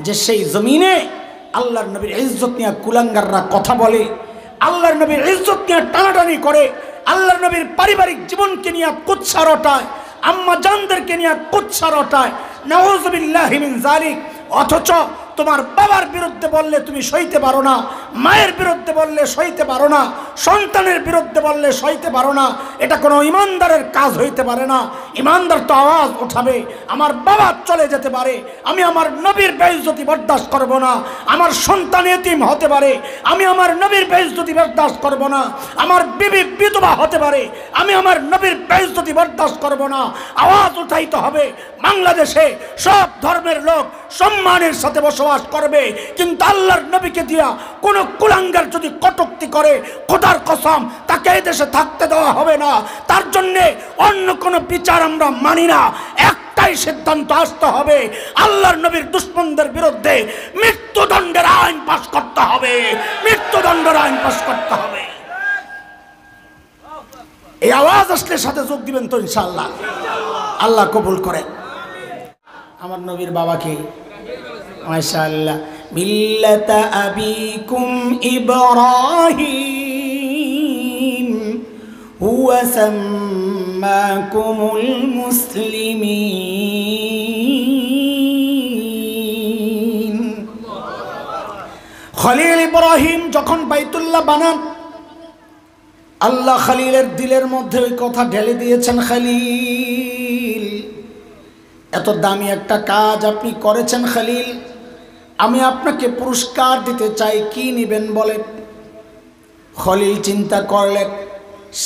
যে সেই জমিনে আল্লাহর নবীর ইজ্জত নিয়ে কুলাঙ্গাররা কথা বলে, আল্লাহর নবীর ইজ্জত নিয়ে টানাটানি করে, আল্লাহর নবীর পারিবারিক জীবনকে নিয়ে কুৎসা রটায়, আম্মা জানদেরকে নিয়ে কুৎসা রটায়, নাউযুবিল্লাহি মিন যালিক। অথচ তোমার বাবার বিরুদ্ধে বললে তুমি সইতে পারো না, মায়ের বিরুদ্ধে বললে সইতে পারো না, সন্তানের বিরুদ্ধে বললে সইতে পারো না। এটা কোনো ইমানদারের কাজ হইতে পারে না। ইমানদার তো আওয়াজ উঠাবে, আমার বাবা চলে যেতে পারে, আমি আমার নবীর বেইজ্জতি বরদাস্ত করব না। আমার সন্তান এতিম হতে পারে, আমি আমার নবীর বেইজ্জতি বরদাস্ত করব না। আমার বিবি বিধবা হতে পারে, আমি আমার নবীর বেইজ্জতি বরদাস্ত করব না। আওয়াজ উঠাইতে হবে। বাংলাদেশে সব ধর্মের লোক সম্মানের সাথে বসবাস করবে, কিন্তু আল্লাহর নবীকে দিয়া কোন কুলাঙ্গার যদি কটূক্তি করে, খোদার কসম তাকে এই দেশে থাকতে দেওয়া হবে না। তার জন্য অন্য কোনো বিচার আমরা মানি না। একটাই সিদ্ধান্ত আসতে হবে, আল্লাহর নবীর দুশমনদের বিরুদ্ধে মৃত্যুদণ্ডের আইন পাস করতে হবে, মৃত্যুদণ্ডের আইন পাস করতে হবে। এই আওয়াজ আসলে সাথে যোগ দিবেন তো ইনশাআল্লাহ। আল্লাহ কবুল করে। আমার নবীর বাবাকে মাশাআল্লাহ মিল্লাতা আবিকুম ইব্রাহিম হুয়া সাম্মাকুমুল মুসলিমিন। খলিল ইব্রাহিম যখন বাইতুল্লাহ বানান, আল্লাহ খলিলের দিলের মধ্যে ওই কথা ঢেলে দিয়েছেন, খলিল এত দামি একটা কাজ আপনি করেছেন খলিল, আমি আপনাকে পুরস্কার দিতে চাই, কি নেবেন বলেন। খলিল চিন্তা করলেন,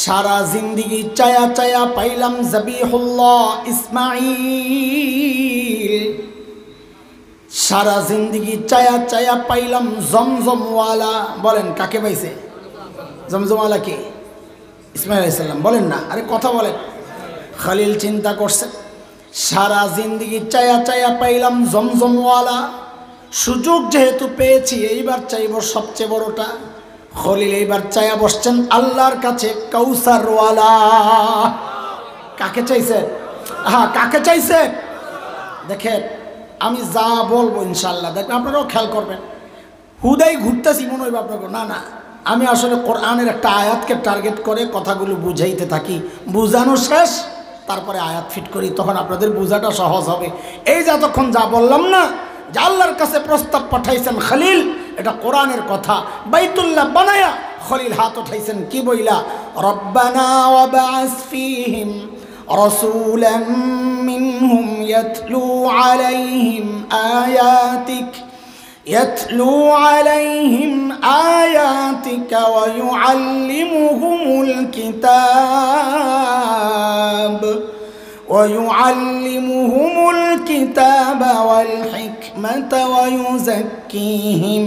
সারা জিন্দিগি চায়া চায়া পাইলাম জবিহুল্লাহ ইসমাঈল, সারা জিন্দিগি চায়া চায়া পাইলাম জমজমওয়ালা। বলেন কাকে পাইছে? জমজমওয়ালা কে? ইসমাঈল আলাইহিস সালাম। বলেন না, আরে কথা বলেন। খলিল চিন্তা করছে, সারা জিন্দিগি চায়া চায়া পাইলাম জমজমওয়ালা, সুযোগ যেহেতু পেয়েছি এইবার চাইব সবচেয়ে বড়টা। খলিল এইবার চায়া বসছেন আল্লাহর কাছে কাউসারওয়ালা। কাকে চাইছে? হ্যাঁ, কাকে চাইছে? দেখেন আমি যা বলবো ইনশাল্লাহ দেখবেন আপনারাও খেয়াল করবেন। হুদাই ঘুরতেছি মনে হইব আপনাকে, না না, আমি আসলে কোরআনের একটা আয়াতকে টার্গেট করে কথাগুলো বুঝাইতে থাকি, বুঝানো শেষ তারপরে আয়াত ফিট করি, তখন আপনাদের বোঝাটা সহজ হবে। এই যতক্ষণ যা বললাম না, যে আল্লাহর কাছে প্রস্তাব পাঠাইছেন খলিল, এটা কোরআনের কথা। বাইতুল্লাহ বানায়া খলিল হাত উঠাইছেন কি বইলা, রব্বানা ওয়াবআস ফীহিম রাসূলাম মিনহুম ইয়াতলু আলাইহিম আয়াতিক يتلو عليهم آياتك ويعلمهم الكتاب والحكمة ويزكيهم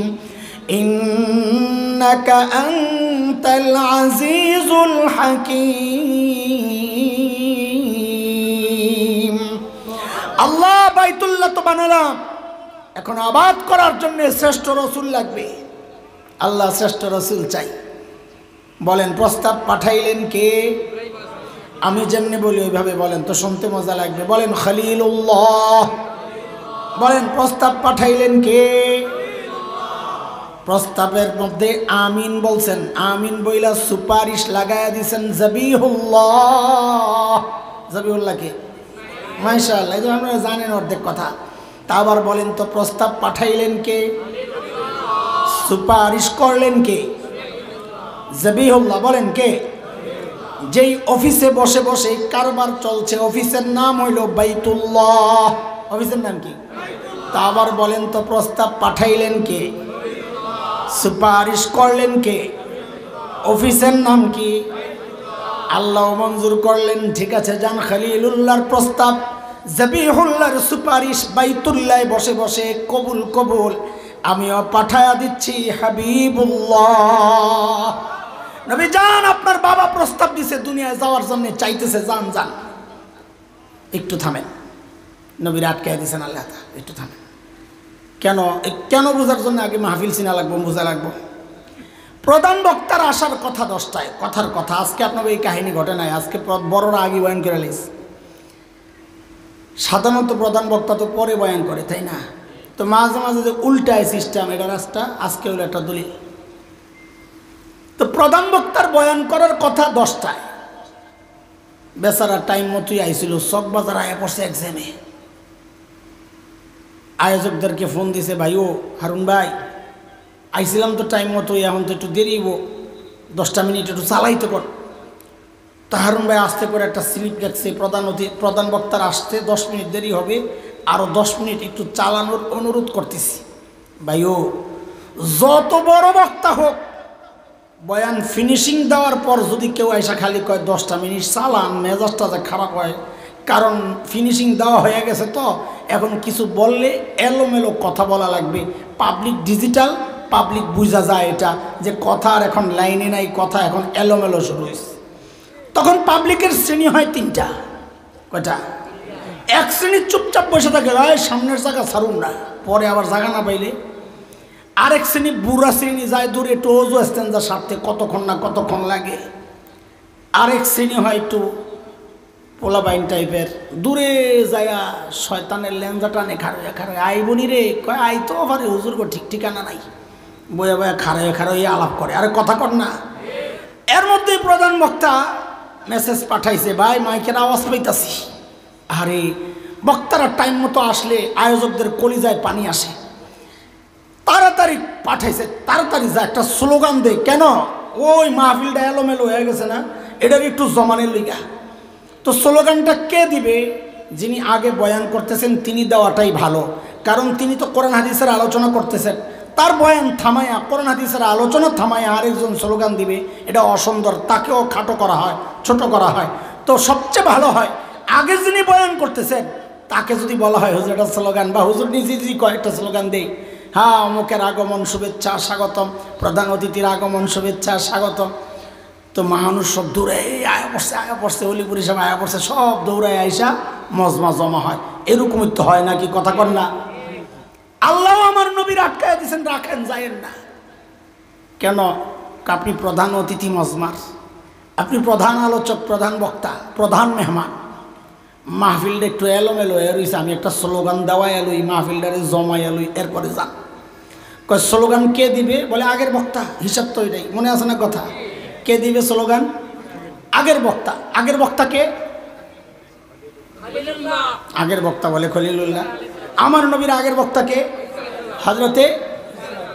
إنك أنت العزيز الحكيم। الله بيت الله تبارك এখন আবাদ করার জন্য শ্রেষ্ঠ রসুল লাগবে। আল্লাহ শ্রেষ্ঠ রসুল চাই। বলেন প্রস্তাব পাঠাইলেন কে? আমি যেমনি বলি ওইভাবে বলেন তো শুনতে মজা লাগবে। বলেন খলিলুল্লাহ। বলেন প্রস্তাব পাঠাইলেন কে? প্রস্তাবের মধ্যে আমিন বলছেন, আমিন বইলা সুপারিশ লাগায়া দিছেন জবিহুল্লাহ। জবিহুল্লাহ কে? মাশাআল্লাহ, এই যে আপনারা জানেন অর্ধেক কথা। তা আবার বলেন তো প্রস্তাব পাঠাইলেন কে? সুপারিশ করলেন কে? জবিহুল্লাহ। বলেন কে? যেই অফিসে বসে বসে কারবার চলছে, অফিসের নাম হইল বাইতুল্লাহ। অফিসের নাম কি? তা আবার বলেন তো প্রস্তাব পাঠাইলেন কে? সুপারিশ করলেন কে? অফিসের নাম কি? আল্লাহ মঞ্জুর করলেন। ঠিক আছে, যান খলিলুল্লাহর প্রস্তাব, জবিহুল্লাহর সুপারিশ বাইতুল্লাহ বসে বসে কবুল কবুল আমিও পাঠায়া দিচ্ছি হাবিবুল্লাহ। নবী যান, আপনার বাবা প্রস্তাব দিছে দুনিয়ায় যাওয়ার জন্য, চাইতেছে, যান যান। একটু থামেন, নবীর আটকায় দিয়েছেন আল্লাহ। একটু থামেন। কেন? কেন বোঝার জন্য আগে মাহফিল চিনা লাগবো, বোঝা লাগবো। প্রধান বক্তার আসার কথা 10টায়, কথার কথা। আজকে আপনার এই কাহিনী ঘটে নাই, আজকে বড়রা আগে বয়ান করে লিস। সাধারণত প্রধান বক্তা তো পরে বয়ান করে, তাই না? তো মাঝে মাঝে যে উল্টায় সিস্টেম, এটা রাস্তা আজকে হলো একটা দলিল। তো প্রধান বক্তার বয়ান করার কথা 10টায়, বেচারা টাইম মতোই আইছিল, চকবাজার আয়া পড়ছে এক্সামে। আয়োজকদেরকে ফোন দিছে, ভাই ও হারুন ভাই আইছিলাম তো টাইম মতোই, এখন তো একটু দেরি হইব, 10টা মিনিট একটু চালাইতে কর। তো হারুন ভাই আসতে করে একটা স্লিপ দেখছে, প্রধান বক্তার আসতে 10 মিনিট দেরি হবে, আরও 10 মিনিট একটু চালানোর অনুরোধ করতেছি। ভাই ও যত বড় বক্তা হোক, বয়ান ফিনিশিং দেওয়ার পর যদি কেউ এসে খালি কয় 10টা মিনিট চালান, মেজাজটা যে খারাপ হয়, কারণ ফিনিশিং দেওয়া হয়ে গেছে। তো এখন কিছু বললে এলোমেলো কথা বলা লাগবে। পাবলিক ডিজিটাল, পাবলিক বুঝা যায় এটা যে কথা আর এখন লাইনে নাই, কথা এখন এলোমেলো শুরু হয়েছে। তখন পাবলিকের শ্রেণী হয় 3টা। কয়টা? এক শ্রেণী চুপচাপ বসে থাকে, সামনের জায়গা ছাড়ুন না, পরে আবার জায়গা না পাইলে। আরেক শ্রেণী বুড়া শ্রেণী যায় দূরে, একটু ওজু স্ট্যান্ডার সারতে কতক্ষণ লাগে। আরেক শ্রেণী হয় একটু পোলাবাইন টাইপের, দূরে যায় শয়তানের লেঞ্জা টানে, খারে আইবনি রে, কয় আই তো পারে, হুজুর গো ঠিক ঠিকানা নাই, বয়া বয়া খারে আলাপ করে, আরে কথা কর না। এর মধ্যে প্রধান বক্তা মেসেজ পাঠাইছে, ভাই মাইকের আওয়াজ পাইতাছি। আরে বক্তারা টাইম মতো আসলে আয়োজকদের কলিজায় পানি আসে, তাড়াতাড়ি পাঠাইছে, তাড়াতাড়ি যা একটা স্লোগান দেয়। কেন? ওই মাহফিলটা এলোমেলো হয়ে গেছে না, এটার একটু জমানের লিগা। তো স্লোগানটা কে দিবে? যিনি আগে বয়ান করতেছেন তিনি দেওয়াটাই ভালো, কারণ তিনি তো কোরআন হাদিসের আলোচনা করতেছেন। তার বয়ান থামায়া, কোরআন হাদিসের আলোচনা থামায়া আরেকজন স্লোগান দিবে, এটা অসুন্দর, তাকেও খাটো করা হয়, ছোট করা হয়। তো সবচেয়ে ভালো হয় আগে যিনি বয়ান করতেছেন তাকে যদি বলা হয় হুজুর একটা স্লোগান, বা হুজুর নিজে যদি কয়েকটা স্লোগান দেই, হ্যাঁ অমুকের আগমন শুভেচ্ছা স্বাগতম, প্রধান অতিথির আগমন শুভেচ্ছা স্বাগতম। তো মানুষ সব দৌড়ে আয়া পড়ছে অলিপুর হিসাবে আয়া পড়ছে, সব দৌড়ায় আইসা মজমা জমা হয়। এরকমই তো হয় নাকি? কথা কর না। আল্লাহ আমার নবীর আটকায় দিয়েছেন, রাখেন যায়েন না। কেন? আপনি প্রধান অতিথি মজমার, আপনি প্রধান আলোচক, প্রধান বক্তা, প্রধান মেহমান। মাহফিলটা একটু এলোমেলো হয়ে রয়েছে, আমি একটা স্লোগান দেওয়াই এলুই, মাহফিলটারে জমাই এলুই, এরপরে যান। কয় স্লোগান কে দিবে? বলে আগের বক্তা। হিসাব তো এটাই, মনে আছে না কথা? কে দিবে স্লোগান? আগের বক্তা। আগের বক্তা কে? আগের বক্তা বলে খলিলুল্লাহ। আমার নবীর আগের বক্তা কে? হযরতে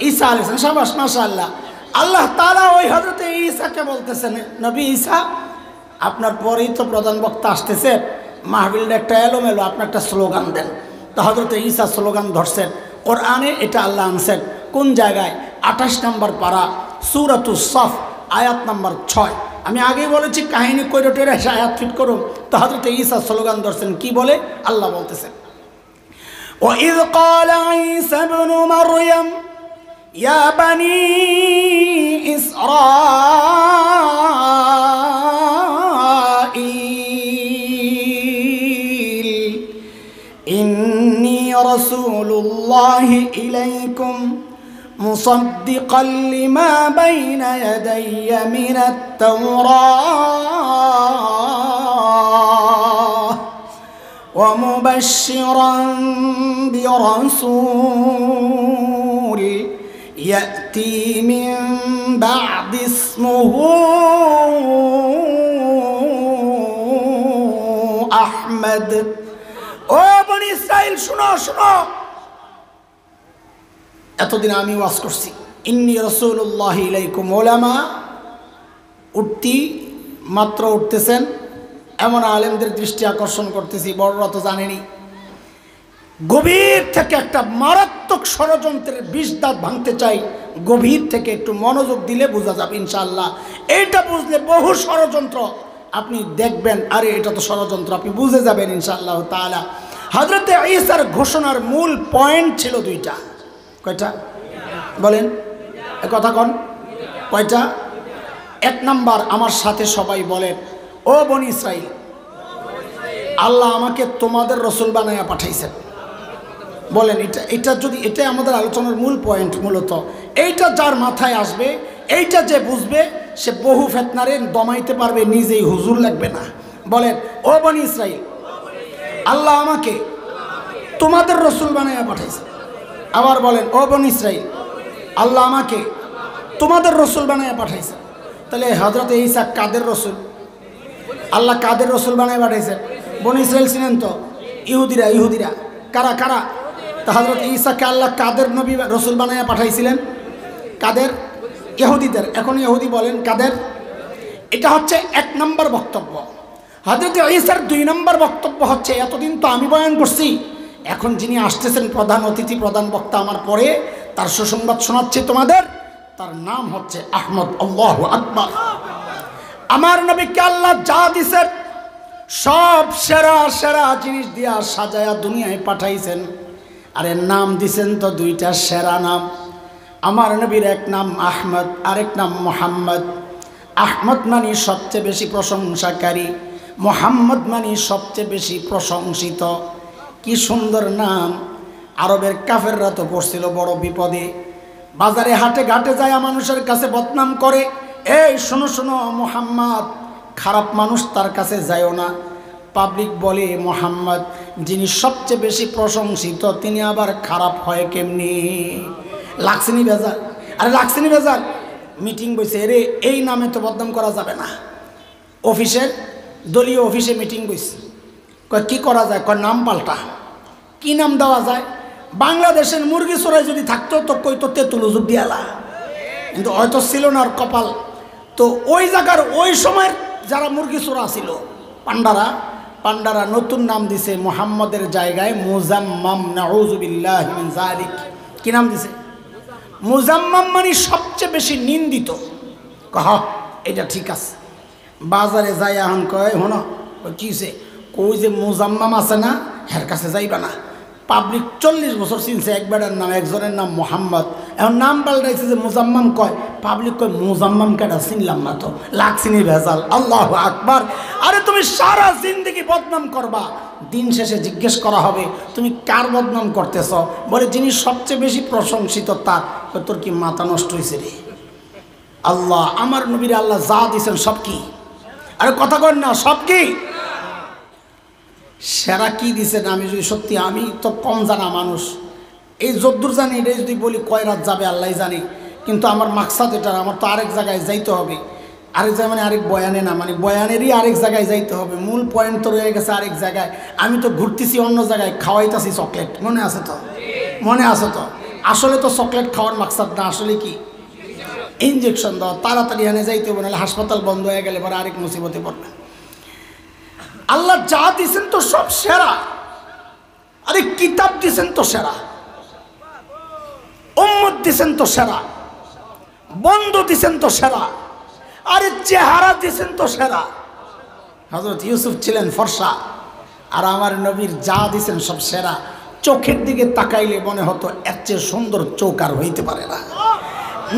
ঈসা আলাইহিস সালাম। শাবাশ, মাশাআল্লাহ। আল্লাহ তাআলা ওই হযরতে ঈসাকে বলতেছেন, নবী ঈসা আপনার পরেই তো প্রধান বক্তা আসতেছে, মাহফিলটা একটা এলোমেলো, আপনি একটা স্লোগান দেন। তো হযরতে ঈসা স্লোগান ধরছেন। কোরআনে এটা আল্লাহ আনছেন কোন জায়গায়? 28 নম্বর পারা, সূরাতুস সাফ, আয়াত নম্বর 6। আমি আগেই বলেছি কাহিনী কইরে টইরে এসে আয়াত ফিট করুন। তো হযরতে ঈসা স্লোগান ধরছেন, কি বলে? আল্লাহ বলতেছেন, وَإِذْ قَالَ عِيسَى ابْنُ مَرْيَمَ يَا بَنِي إِسْرَائِيلَ إِنِّي رَسُولُ اللَّهِ إِلَيْكُمْ مُصَدِّقًا لِمَا بَيْنَ يَدَيَّ مِنَ التَّوْرَاةِ ومبشرا برسول يأتي من بعد اسمه أحمد। ও বনি ইসরাইল শুনো শুনো, এতদিন আমি ওয়াজ করছি ইন্নী রাসূলুল্লাহি ইলাইকুম। ওলামা উঠতি মাত্র উঠতেছেন, এমন আলেমদের দৃষ্টি আকর্ষণ করতেছি, বড়রা তো জানেনি। গভীর থেকে একটা মারাত্মক ষড়যন্ত্রের বিষ দাঁত ভাঙতে চাই, গভীর থেকে একটু মনোযোগ দিলে বোঝা যাবে ইনশাআল্লাহ। এইটা বুঝলে বহু ষড়যন্ত্র আপনি দেখবেন, আরে এটা তো ষড়যন্ত্র, আপনি বুঝে যাবেন ইনশাআল্লাহ তাআলা। হযরতে ঈসার ঘোষণার মূল পয়েন্ট ছিল 2টা। কয়টা বলেন? এ কথা কোন কয়টা? 1 নাম্বার, আমার সাথে সবাই বলেন, ও বনি ইসরাইল, আল্লাহ আমাকে তোমাদের রসুল বানাইয়া পাঠাইছেন। বলেন এটা যদি, এটাই আমাদের আলোচনার মূল পয়েন্ট। মূলত এইটা যার মাথায় আসবে, এইটা যে বুঝবে, সে বহু ফিতনারে দমাইতে পারবে, নিজেই হুজুর লাগবে না। বলেন, ও বনি ইসরাইল, আল্লাহ আমাকে তোমাদের রসুল বানাইয়া পাঠাইছেন। আবার বলেন, ও বনী ইসরাইল, আল্লাহ আমাকে তোমাদের রসুল বানায় পাঠাইছে। তাহলে হযরত ঈসা কাদের রসুল? আল্লাহ কাদের রসুল বানায় পাঠাইছে? বনী ইসরাইল ছিলেন তো ইহুদিরা। কারা কারা? তা হযরত ঈসাকে আল্লাহ কাদের নবী রসুল বানায় পাঠাইছিলেন? কাদের? ইহুদিদের। এখন ইহুদি বলেন কাদের? এটা হচ্ছে 1 নম্বর বক্তব্য। হযরত ঈসার 2 নম্বর বক্তব্য হচ্ছে, এতদিন তো আমি বয়ান করছি, এখন যিনি আসতেছেন প্রধান অতিথি, প্রধান বক্তা আমার পরে, তার সুসংবাদ শোনাচ্ছি তোমাদের। তার নাম হচ্ছে আহমদ। আল্লাহু আকবার। আমার নবীকে আল্লাহ যা দিছেন সব সেরা সেরা জিনিস দিয়া সাজায়া দুনিয়ায় পাঠাইছেন। আরে নাম দিছেন তো 2টা সেরা নাম। আমার নবীর এক নাম আহমদ, আরেক নাম মোহাম্মদ। আহমদ মানে সবচেয়ে বেশি প্রশংসাকারী, মোহাম্মদ মানে সবচেয়ে বেশি প্রশংসিত। কি সুন্দর নাম! আরবের কাফেররা তো পড়ছিল বড় বিপদে। বাজারে হাটে ঘাটে যায় মানুষের কাছে বদনাম করে, এই শোনো শোনো, মোহাম্মদ খারাপ মানুষ, তার কাছে যায়ও না। পাবলিক বলে মোহাম্মদ যিনি সবচেয়ে বেশি প্রশংসিত, তিনি আবার খারাপ হয় কেমনি? লাগছেনি বেজাল? আরে লাগছেনি বেজাল? মিটিং বইছে, রে এই নামে তো বদনাম করা যাবে না। অফিসের দলীয় অফিসে মিটিং বইছে, কয় কি করা যায়? কয় নাম পাল্টা। কি নাম দেওয়া যায়? বাংলাদেশের মুরগি চোরাই যদি থাকতো তো কইতো তেঁতুল হুজুর দিয়ালা, কিন্তু হয়তো ছিল না আর কপাল। তো ওই জায়গার ওই সময়ের যারা মুরগি চোরা ছিল, পান্ডারা নতুন নাম দিছে মোহাম্মদের জায়গায় মুজাম্মাম। নাউযুবিল্লাহি মিন যালিক। কি নাম দিছে? মুজাম্মাম মানে সবচেয়ে বেশি নিন্দিত। কহ এটা ঠিক আছে। বাজারে যাই এখন কয়, হনো কিসে? কই যে মুজাম্মাম আছে না, হের কাছে যাইবা না। পাবলিক 40 বছর চিনছে একবারের নাম, একজনের নাম মোহাম্মদ, এখন নাম পাল্টাইছে যে মুজাম্মাম। কয় পাবলিক, কয় মুজাম্মাম কেটা চিনলাম না তো, লাগছিনি ভেজাল। আল্লাহু আকবার। আরে তুমি সারা জিন্দেগি বদনাম করবা, দিন শেষে জিজ্ঞেস করা হবে তুমি কার বদনাম করতেছ? বলে যিনি সবচেয়ে বেশি প্রশংসিত তার। তোর কি মাথা নষ্ট হয়েছে রে? আল্লাহ আমার নবীর আল্লাহ যা দিয়েছেন সব কি? আরে কথা কর না, সব কি? সেরা কি দিছেন? আমি যদি সত্যি, আমি তো কম জানা মানুষ, এই যদ্দূর জানি এটাই যদি বলি কয় রাত যাবে আল্লাহ জানি, কিন্তু আমার মাকসাদ এটা, আমার তো আরেক জায়গায় যাইতে হবে। আরেক জায়গায় মানে আরেক বয়ানে না, মানে বয়ানেরই আরেক জায়গায় যাইতে হবে। মূল পয়েন্ট তো রয়ে গেছে আরেক জায়গায়। আমি তো ঘুরতেছি অন্য জায়গায়, খাওয়াইতেছি চকলেট। মনে আছে তো? মনে আছে তো? আসলে তো চকলেট খাওয়ার মাকসাদ না, আসলে কি? ইঞ্জেকশন দাও, তাড়াতাড়ি এনে যাইতে হবে, নাহলে হাসপাতাল বন্ধ হয়ে গেলে পরে আরেক মুসিবতে পড়বে। আল্লাহ যা দিছেন তো সব সেরা। আরে কিতাব দিছেন তো সেরা, উম্মত দিছেন তো সেরা, বন্ধু দিছেন তো সেরা, আরে চেহারা দিছেন তো সেরা। হযরত ইউসুফ ছিলেন ফর্সা, আর আমার নবীর যা দিছেন সব সেরা। চোখের দিকে তাকাইলে মনে হতো এর চেয়ে সুন্দর চোখ আর হইতে পারে না।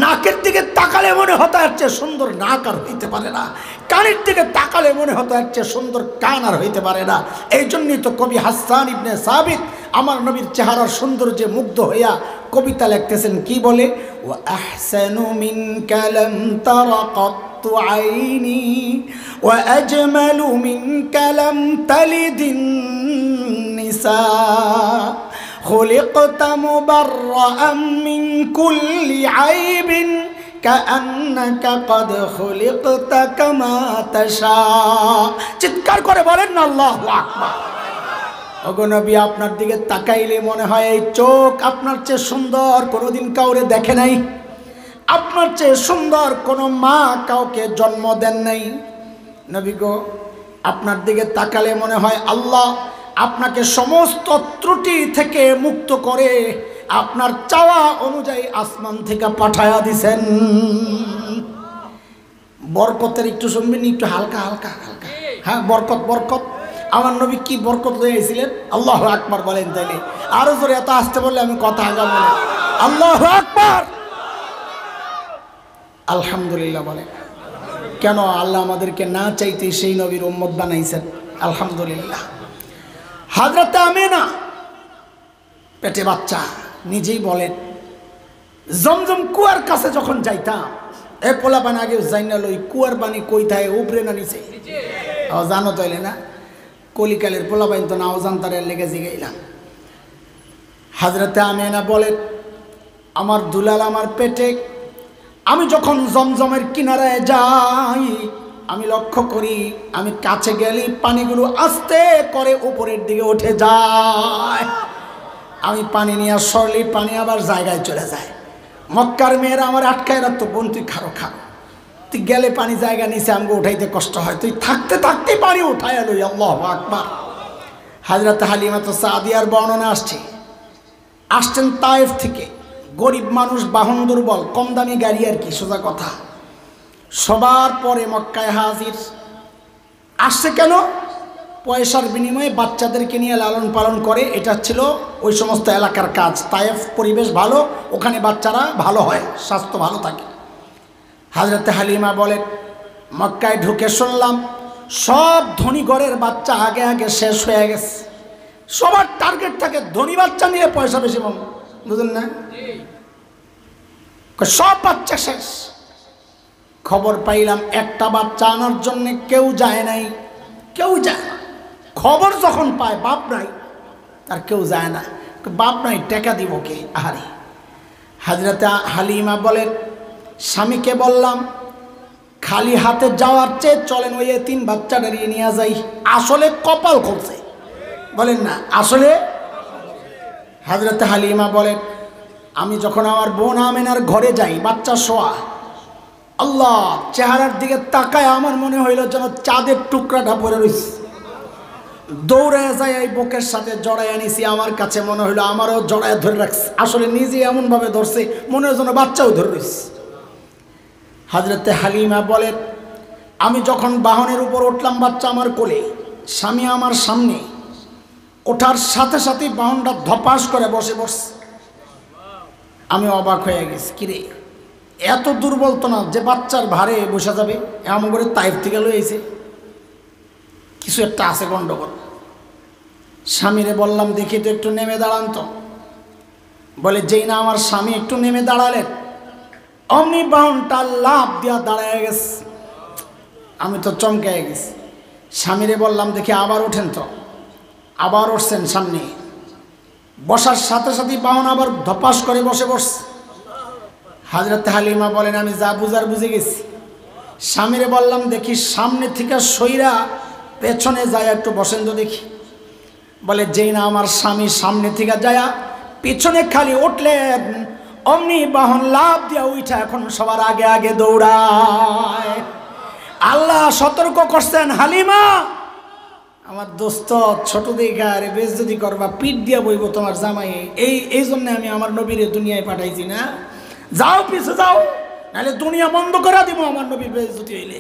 নাকের দিকে তাকালে মনে হতো এর চেয়ে সুন্দর নাক আর হইতে পারে না। কানের দিকে তাকালে মনে হতো এর চেয়ে সুন্দর কান আর হইতে পারে না। এই জন্যই তো কবি হাসান ইবনে সাবিত আমার নবীর চেহারার সৌন্দর্যে মুগ্ধ হইয়া কবিতা লিখতেছেন। কি বলে? ওয়া আহসানু মিনকা লাম তারা কাত্তু আইনি ওয়া আজমালু মিনকা লাম তালিদিন নিসা خلقت مبرأ من كل عيب كأنك قد خلقت كما تشاء। চিৎকার করে বলেন না আল্লাহু আকবার। ওগো নবী, আপনার দিকে তাকাইলে মনে হয় এই চোখ আপনার চেয়ে সুন্দর কোনোদিন কাউরে দেখে নাই, আপনার চেয়ে সুন্দর কোনো মা কাউকে জন্ম দেন নাই। নবী গো, আপনার দিকে তাকালে মনে হয় আল্লাহ আপনাকে সমস্ত ত্রুটি থেকে মুক্ত করে আপনার চাওয়া অনুযায়ী আসমান থেকে পাঠায়া দিছেন। বরকতের একটু শুনবেন, একটু হালকা হালকা হালকা। হ্যাঁ, বরকত বরকত। আমার নবী কি বরকত লইয়াছিলেন? আল্লাহু আকবার বলেন তাইলে। আরো জোরে, এত আসতে বললে আমি কথা আগাবো না। আল্লাহু আকবার, আলহামদুলিল্লাহ বলেন। কেন আল্লাহ আমাদেরকে না চাইতে সেই নবীর উম্মত বানাইছেন? আলহামদুলিল্লাহ। হযরত আমিনা পেটে বাচ্চা, নিজেই বলেন জমজম কুয়ার কাছে যখন যাইতাম, এ পোলা পানি আগে যাই না লই, কুয়ার পানি কই থাকে, উপরে না নিচে? জানো তাইলে না, কলিকালের পোলা পানি তো নাও জানতার লেগে জিগাইলাম। হযরতে আমিনা বলেন, আমার দুলাল আমার পেটে, আমি যখন জমজমের কিনারায় যাই আমি লক্ষ্য করি আমি কাছে গেলে পানিগুলো আস্তে করে উপরের দিকে উঠে যায়। আমি পানি নিয়ে সরলি পানি আবার জায়গায় চলে যায়। মক্কার মেয়েরা আমার আটকায় রাখতো, বোন তুই খারো খা, তুই গেলে পানি জায়গা নিচে আমাকে উঠাইতে কষ্ট হয়, তুই থাকতে থাকতেই পানি উঠায় এলো। আল্লাহু আকবার। হযরত হালিমাতুস সাদিয়ার বর্ণনা আসছেন তায়েফ থেকে, গরিব মানুষ, বাহন দুর্বল, কম দামি গাড়ি আর কি, সোজা কথা। সবার পরে মক্কায় হাজির। আসছে কেন? পয়সার বিনিময়ে বাচ্চাদেরকে নিয়ে লালন পালন করে, এটা ছিল ওই সমস্ত এলাকার কাজ। তায়েফ পরিবেশ ভালো, ওখানে বাচ্চারা ভালো হয়, স্বাস্থ্য ভালো থাকে। হযরতে হালিমা বলেন, মক্কায় ঢুকে শুনলাম সব ধনী ঘরের বাচ্চা আগে আগে শেষ হয়ে গেছে। সবার টার্গেট থাকে ধনী বাচ্চা নিয়ে পয়সা বেশি পাবো, বুঝলেন না? সব বাচ্চা শেষ। খবর পাইলাম একটা বাচ্চা আনার জন্য কেউ যায় নাই, কেউ যায় না। খবর যখন পায় বাপ নাই, তার কেউ যায় না। বাপ নাই, টাকা দিব কে? আহারে। হযরতে হালিমা বলেন, স্বামীকে বললাম খালি হাতে যাওয়ার চেয়ে চলেন ওই তিন বাচ্চা দাঁড়িয়ে নিয়ে যাই। আসলে কপাল খুলছে, বলেন না? আসলে হযরতে হালিমা বলেন, আমি যখন আমার বোন আমেনার ঘরে যাই, বাচ্চা শোয়া, আল্লাহ চেহারার দিকে তাকায় আমার মনে হইল যেন চাঁদের টুকরাটা পড়ে রয়েছে। দৌড়ে যায় এই বুকের সাথে জড়াই আনিছি। আমার কাছে মনে হইলো আমারও জড়ায় ধরে রাখছে। আসলে নিজে এমনভাবে ধরছে মনে হয় যেন বাচ্চাও ধরে রয়েছে। হযরতে হালিমা বলেন, আমি যখন বাহনের উপর উঠলাম, বাচ্চা আমার কোলে, স্বামী আমার সামনে, ওঠার সাথে সাথে বাহনটা ধপাস করে বসে বসছে। আমি অবাক হয়ে গেছি, কিরে এত দুর্বল তো না যে বাচ্চার ভারে বসে যাবে। এমন করে তাইফ থেকে লইছে, কিছু একটা আছে গন্ডগোল। স্বামীরে বললাম, দেখি তো একটু নেমে দাঁড়ান তো। বলে, যেই না আমার স্বামী একটু নেমে দাঁড়ালেন, অমনি বাহনটা লাফ দিয়া দাঁড়ায় গেছে। আমি তো চমকে গেছি। স্বামীরে বললাম, দেখি আবার ওঠেন তো। আবার উঠছেন সামনে, বসার সাথে সাথে বাহন আবার ধপাস করে বসে বসছে। হযরত হালিমা বলেন, আমি যা বুঝার বুঝে গেছি। স্বামীরে বললাম, দেখি সামনে থেকে সইরা পেছনে যায় একটু বসেন তো দেখি। বলে, যেই না আমার স্বামী সামনে থেকে যায় পেছনে খালি উঠলেন, অমনি বাহন লাভ দিয়া উঠা এখন সবার আগে আগে দৌড়ায়। আল্লাহ সতর্ক করছেন, হালিমা আমার দোস্ত, ছোট দেখা আরে বেইজ্জতি করবা, পিঠ দিয়া বইব তোমার জামাই। এই জন্য আমি আমার নবীরে দুনিয়ায় পাঠাইছি না। যাও পিছে যাও, নাহলে দুনিয়া বন্ধ করে দিব আমার নবীর বেইজ্জতি হইলে।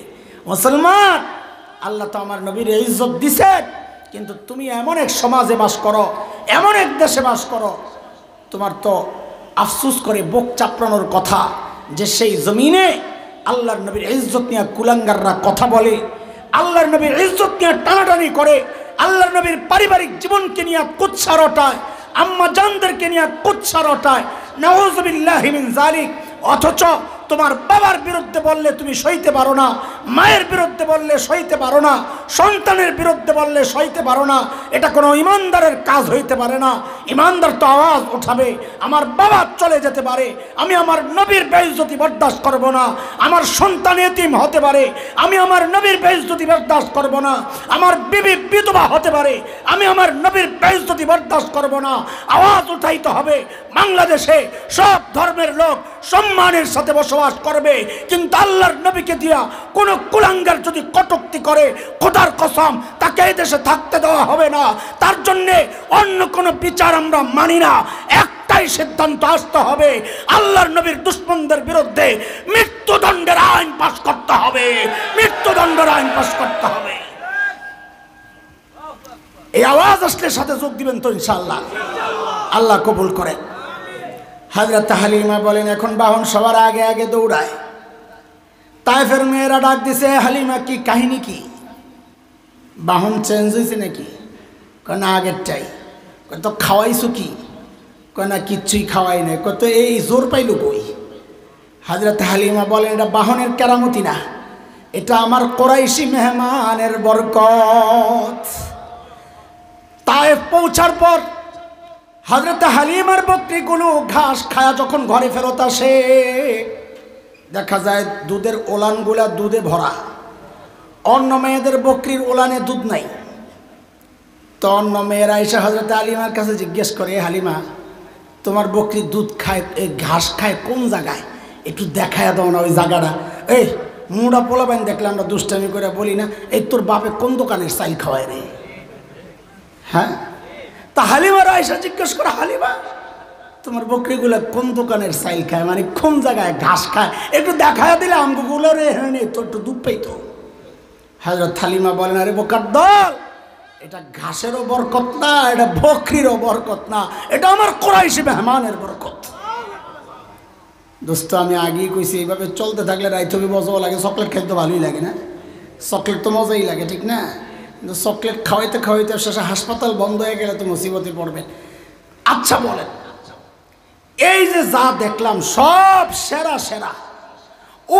মুসলমান, আল্লাহ তো আমার নবীর ইজ্জত দিছে, কিন্তু তুমি এমন এক সমাজে বাস করো, এমন এক দেশে বাস করো, তোমার তো আফসোস করে বুক চাপড়ানোর কথা যে সেই জমিনে আল্লাহর নবীর ইজ্জত নিয়ে কুলাঙ্গাররা কথা বলে, আল্লাহর নবীর ইজ্জত নিয়ে টানাটানি করে, আল্লাহর নবীর পারিবারিক জীবনকে নিয়ে কুৎসা রটায়, আম্মা জানদেরকে নিয়ে কুৎসা রটায়। নাউযুবিল্লাহি মিন যালিক। অথচ তোমার বাবার বিরুদ্ধে বললে তুমি সইতে পারো না, মায়ের বিরুদ্ধে বললে সইতে পারো না, সন্তানের বিরুদ্ধে বললে সইতে পারো না। এটা কোনো ইমানদারের কাজ হইতে পারে না। ইমানদার তো আওয়াজ উঠাবে, আমার বাবা চলে যেতে পারে, আমি আমার নবীর বেইজ্জতি বরদাস্ত করব না। আমার সন্তান এতিম হতে পারে, আমি আমার নবীর বেইজ্জতি বরদাস্ত করব না। আমার বিবি বিধবা হতে পারে, আমি আমার নবীর বেইজ্জতি বরদাস্ত করব না। আওয়াজ উঠাইতে হবে। বাংলাদেশে সব ধর্মের লোক সম্মানের সাথে বসবাস করবে, কিন্তু আল্লাহর নবীকে দিয়া কোনো কুলাঙ্গার যদি কটূক্তি করে, খোদার কসম তাকে এই দেশে থাকতে দেওয়া হবে না। তার জন্যে অন্য কোনো বিচার আমরা মানি না। একটাই সিদ্ধান্ত আসতে হবে, আল্লাহর নবীর দুশমনদের বিরুদ্ধে মৃত্যুদণ্ডের আইন পাস করতে হবে, মৃত্যুদণ্ডের আইন পাস করতে হবে। এই আওয়াজ আসলে সাথে যোগ দিবেন তো ইনশাআল্লাহ। আল্লাহ কবুল করেন। হযরত হালিমা বলেন, এখন বাহন সবার আগে আগে দৌড়ায়। তায়েফের মেয়েরা ডাক দিছে, হালিমা কি কাহিনী কি? বাহন চেঞ্জ হয়েছে নাকি? কয় না, আগেরটাই। কয় তো খাওয়াইছো কি? কয় না, কিচ্ছুই খাওয়াই নাই। কয় তো এই জোর পাইল কই? হযরত হালিমা বলেন, এটা বাহনের কেরামতি না, এটা আমার কোরাইশি মেহমানের বরকত। তায়েফ পৌঁছার পর হযরত হালিমার বকরিগুলো ঘাস খায়া যখন ঘরে ফেরত আসে, দেখা যায় দুধের ওলানগুলা দুধে ভরা, অন্য মেয়েদের বকরির ওলানে দুধ নাই। তো অন্য মেয়েরা এসে হযরত হালিমার কাছে জিজ্ঞেস করে, হালিমা তোমার বকরি দুধ খায়, এই ঘাস খায় কোন জায়গায়, একটু দেখায় দাও না ওই জায়গাটা। এই মুড়া পোলাবেন দেখলে আমরা দুষ্টামি করে বলি না, এই তোর বাপে কোন দোকানের চাইল খাওয়ায় রে? হ্যাঁ, তা হালিমার আয়েশা জিজ্ঞেস করে, হালিমা তোমার বকরিগুলো কোন দোকানের চাইল খায়, মানে কোন জায়গায় ঘাস খায়, একটু দেখায় দিলে আমগুলো রে, হ্যাঁ তোর একটু দুধ পাইতো। হযরত হালিমা বলেন, আরে বোকার দল, এটা ঘাসেরও বরকত না, এটা বকরিরও বরকত না, এটা আমার কুরাইশি মেহমানের বরকত। দোস্ত আমি আগেই কইছি, এইভাবে চলতে থাকলে রাইতবি মজাও লাগে, চকলেট খাইতে তো ভালোই লাগে না, চকলেট তো মজাই লাগে ঠিক না, কিন্তু চকলেট খাওয়াইতে খাওয়াইতে শেষে হাসপাতাল বন্ধ হয়ে গেলে তো মুসিবতে পড়বেন। আচ্ছা বলেন, এই যে যা দেখলাম সব সেরা সেরা,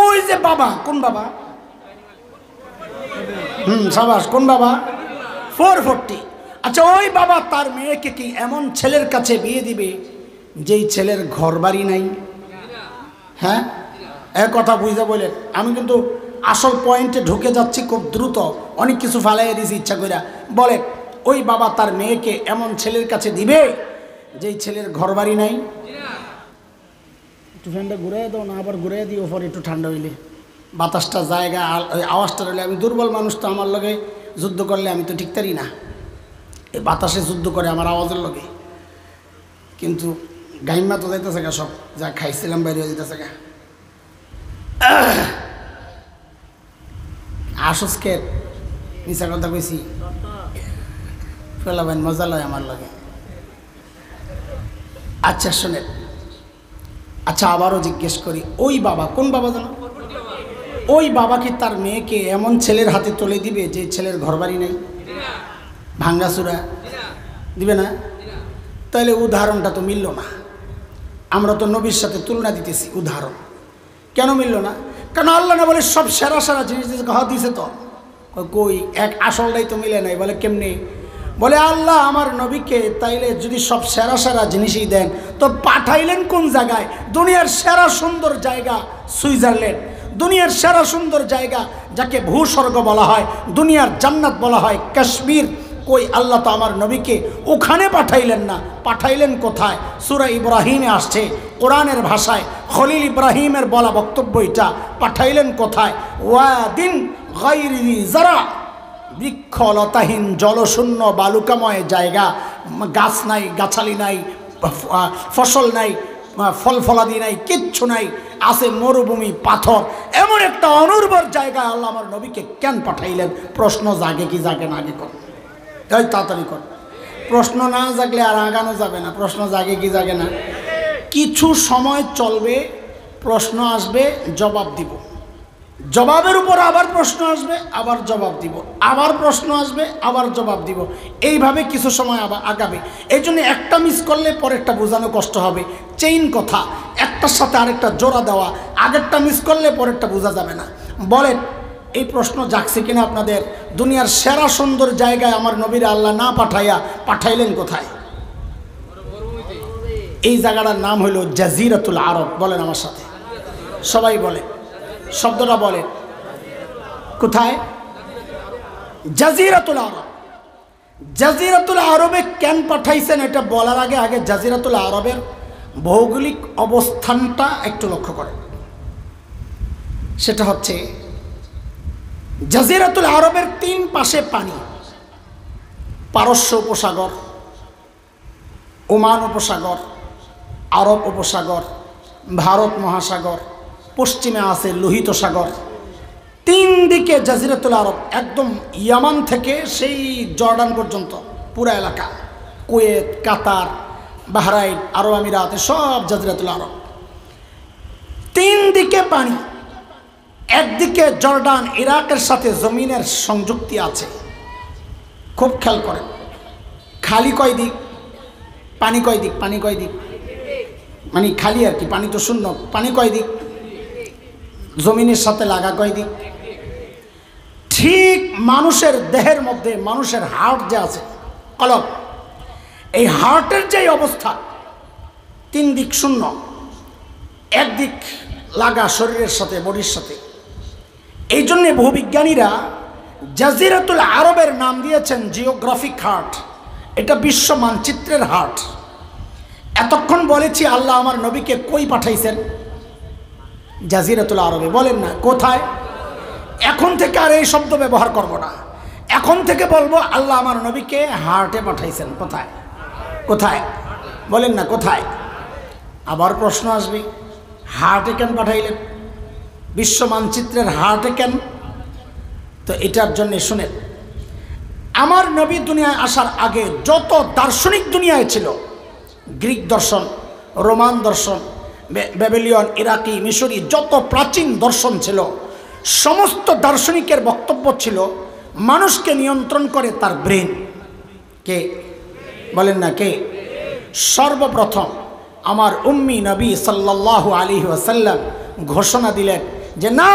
ওই যে বাবা, কোন বাবা? সাবাস, কোন বাবা? 440। আচ্ছা ওই বাবা তার মেয়েকে কি এমন ছেলের কাছে বিয়ে দিবে যেই ছেলের ঘর বাড়ি নাই? হ্যাঁ, এক কথা বুঝতে বলেন, আমি কিন্তু আসল পয়েন্টে ঢুকে যাচ্ছি খুব দ্রুত, অনেক কিছু ফালাইয়া দিয়েছি ইচ্ছা করে। বলে ওই বাবা তার মেয়েকে এমন ছেলের কাছে দিবে যেই ছেলের ঘর বাড়ি নাই? একটু ফ্যানটা ঘুরাই দাও না, আবার ঘুরাই দিও পরে একটু ঠান্ডা হইলে, বাতাসটা জায়গা আওয়াজটা রইলে। আমি দুর্বল মানুষ, তো আমার লগে যুদ্ধ করলে আমি তো ঠিকতারি না, এই বাতাসে যুদ্ধ করে আমার আওয়াজের লগে। কিন্তু গাইমা তো যাইতেছে গা, সব যা খাইছিলাম বাইরে যেতেছে গা। আসসকে মিশা কথা কইছি, ফেলাবেন মজা লয় আমার লগে। আচ্ছা শোনেন, আচ্ছা আবারও জিজ্ঞেস করি, ওই বাবা, কোন বাবা জানো? ওই বাবা কি তার মেয়েকে এমন ছেলের হাতে তুলে দিবে যে ছেলের ঘরবাড়ি নেই, ভাঙ্গাচুরা দিবে না? তাহলে উদাহরণটা তো মিলল না। আমরা তো নবীর সাথে তুলনা দিতেছি, উদাহরণ কেন মিলল না? কারণ আল্লাহ না বলে সব সেরা সেরা জিনিস দিছে, তো কই এক আসলটাই তো মিলে নাই। বলে কেমনি? বলে আল্লাহ আমার নবীকে তাইলে যদি সব সেরা সেরা জিনিসই দেন তো পাঠাইলেন কোন জায়গায়? দুনিয়ার সেরা সুন্দর জায়গা সুইজারল্যান্ড, দুনিয়ার সেরা সুন্দর জায়গা যাকে ভূস্বর্গ বলা হয়, দুনিয়ার জান্নাত বলা হয় কাশ্মীর। কই আল্লাহ তো আমার নবীকে ওখানে পাঠাইলেন না, পাঠাইলেন কোথায়? সূরা ইব্রাহিমে আসছে, কোরআনের ভাষায় খলিল ইব্রাহিমের বলা বক্তব্য এটা। পাঠাইলেন কোথায়? ওয়াদিন গায়রি যারা, বৃক্ষলতাহীন জলশূন্য বালুকাময় জায়গা, গাছ নাই, গাছালি নাই, ফসল নাই, ফল ফলাদি নাই, কিচ্ছু নাই, আছে মরুভূমি, পাথর। এমন একটা অনুর্বর জায়গায় আল্লাহ আমার নবীকে কেন পাঠাইলেন? প্রশ্ন জাগে কি জাগে না? আগে কর, এই তাড়াতাড়ি কর। প্রশ্ন না জাগলে আর আগানো যাবে না। প্রশ্ন জাগে কি জাগে না? কিছু সময় চলবে, প্রশ্ন আসবে, জবাব দিব, জবাবের উপর আবার প্রশ্ন আসবে, আবার জবাব দিব, আবার প্রশ্ন আসবে, আবার জবাব দিব, এইভাবে কিছু সময় আবার আগাবে। এই জন্য একটা মিস করলে পরেরটা বোঝানো কষ্ট হবে। চেইন কথা, একটার সাথে আরেকটা জোড়া দেওয়া, আগেরটা মিস করলে পরেরটা বোঝা যাবে না। বলেন এই প্রশ্ন জাগছে কিনা আপনাদের? দুনিয়ার সেরা সুন্দর জায়গায় আমার নবীর আল্লাহ না পাঠাইয়া পাঠাইলেন কোথায়? এই জায়গাটার নাম হইল জাজিরাতুল আরব। বলেন আমার সাথে, সবাই বলে, শব্দটা বলেন, কোথায়? জাজিরাতুল আরব। জাজিরাতুল আরবে কেন পাঠাইছেন এটা বলার আগে আগে জাজিরাতুল আরবের ভৌগোলিক অবস্থানটা একটু লক্ষ্য করেন। সেটা হচ্ছে জাজিরাতুল আরবের 3 পাশে পানি, পারস্য উপসাগর, ওমান উপসাগর, আরব উপসাগর, ভারত মহাসাগর, পশ্চিমে আছে লোহিত সাগর। 3 দিকে জাজিরাতুল আরব, একদম ইয়ামান থেকে সেই জর্ডান পর্যন্ত পুরা এলাকা, কুয়েত, কাতার, বাহরাইন, আরব আমিরাত, সব জাজিরাতুল আরব। 3 দিকে পানি, একদিকে জর্ডান, ইরাকের সাথে জমিনের সংযুক্তি আছে। খুব খেয়াল করেন, খালি কয় দিক, পানি কয় দিক? পানি কয় দিক মানে খালি আর কি, পানি তো শূন্য। পানি কয় দিক? জমিনের সাথে লাগা কয় দিক? ঠিক মানুষের দেহের মধ্যে, মানুষের হার্ট যে আছে, কলব, এই হার্টের যে অবস্থা, 3 দিক শূন্য, একদিক লাগা শরীরের সাথে, বডির সাথে। এই জন্যে ভূবিজ্ঞানীরা জাজিরাতুল আরবের নাম দিয়েছেন জিওগ্রাফিক হার্ট। এটা বিশ্ব মানচিত্রের হার্ট। এতক্ষণ বলেছি আল্লাহ আমার নবীকে কই পাঠাইছেন? জাজিরাতুল আরবে। বলেন না কোথায়? এখন থেকে আর এই শব্দ ব্যবহার করব না। এখন থেকে বলবো আল্লাহ আমার নবীকে হার্টে পাঠাইছেন। কোথায়? কোথায়? বলেন না কোথায়? আবার প্রশ্ন আসবে, হার্টে কেন পাঠাইলেন? বিশ্ব মানচিত্রের হার্টে কেন? তো এটার জন্য শুনেন, আমার নবী দুনিয়ায় আসার আগে যত দার্শনিক দুনিয়ায় ছিল, গ্রিক দর্শন, রোমান দর্শন, ব্যাবিলিয়ন, ইরাকি, মিশরি, যত প্রাচীন দর্শন ছিল, সমস্ত দার্শনিকের বক্তব্য ছিল মানুষকে নিয়ন্ত্রণ করে তার ব্রেন। কে? বলেন না কে? সর্বপ্রথম আমার উম্মি নবী সাল্লাল্লাহু আলাইহি ওয়াসাল্লাম ঘোষণা দিলেন যে না,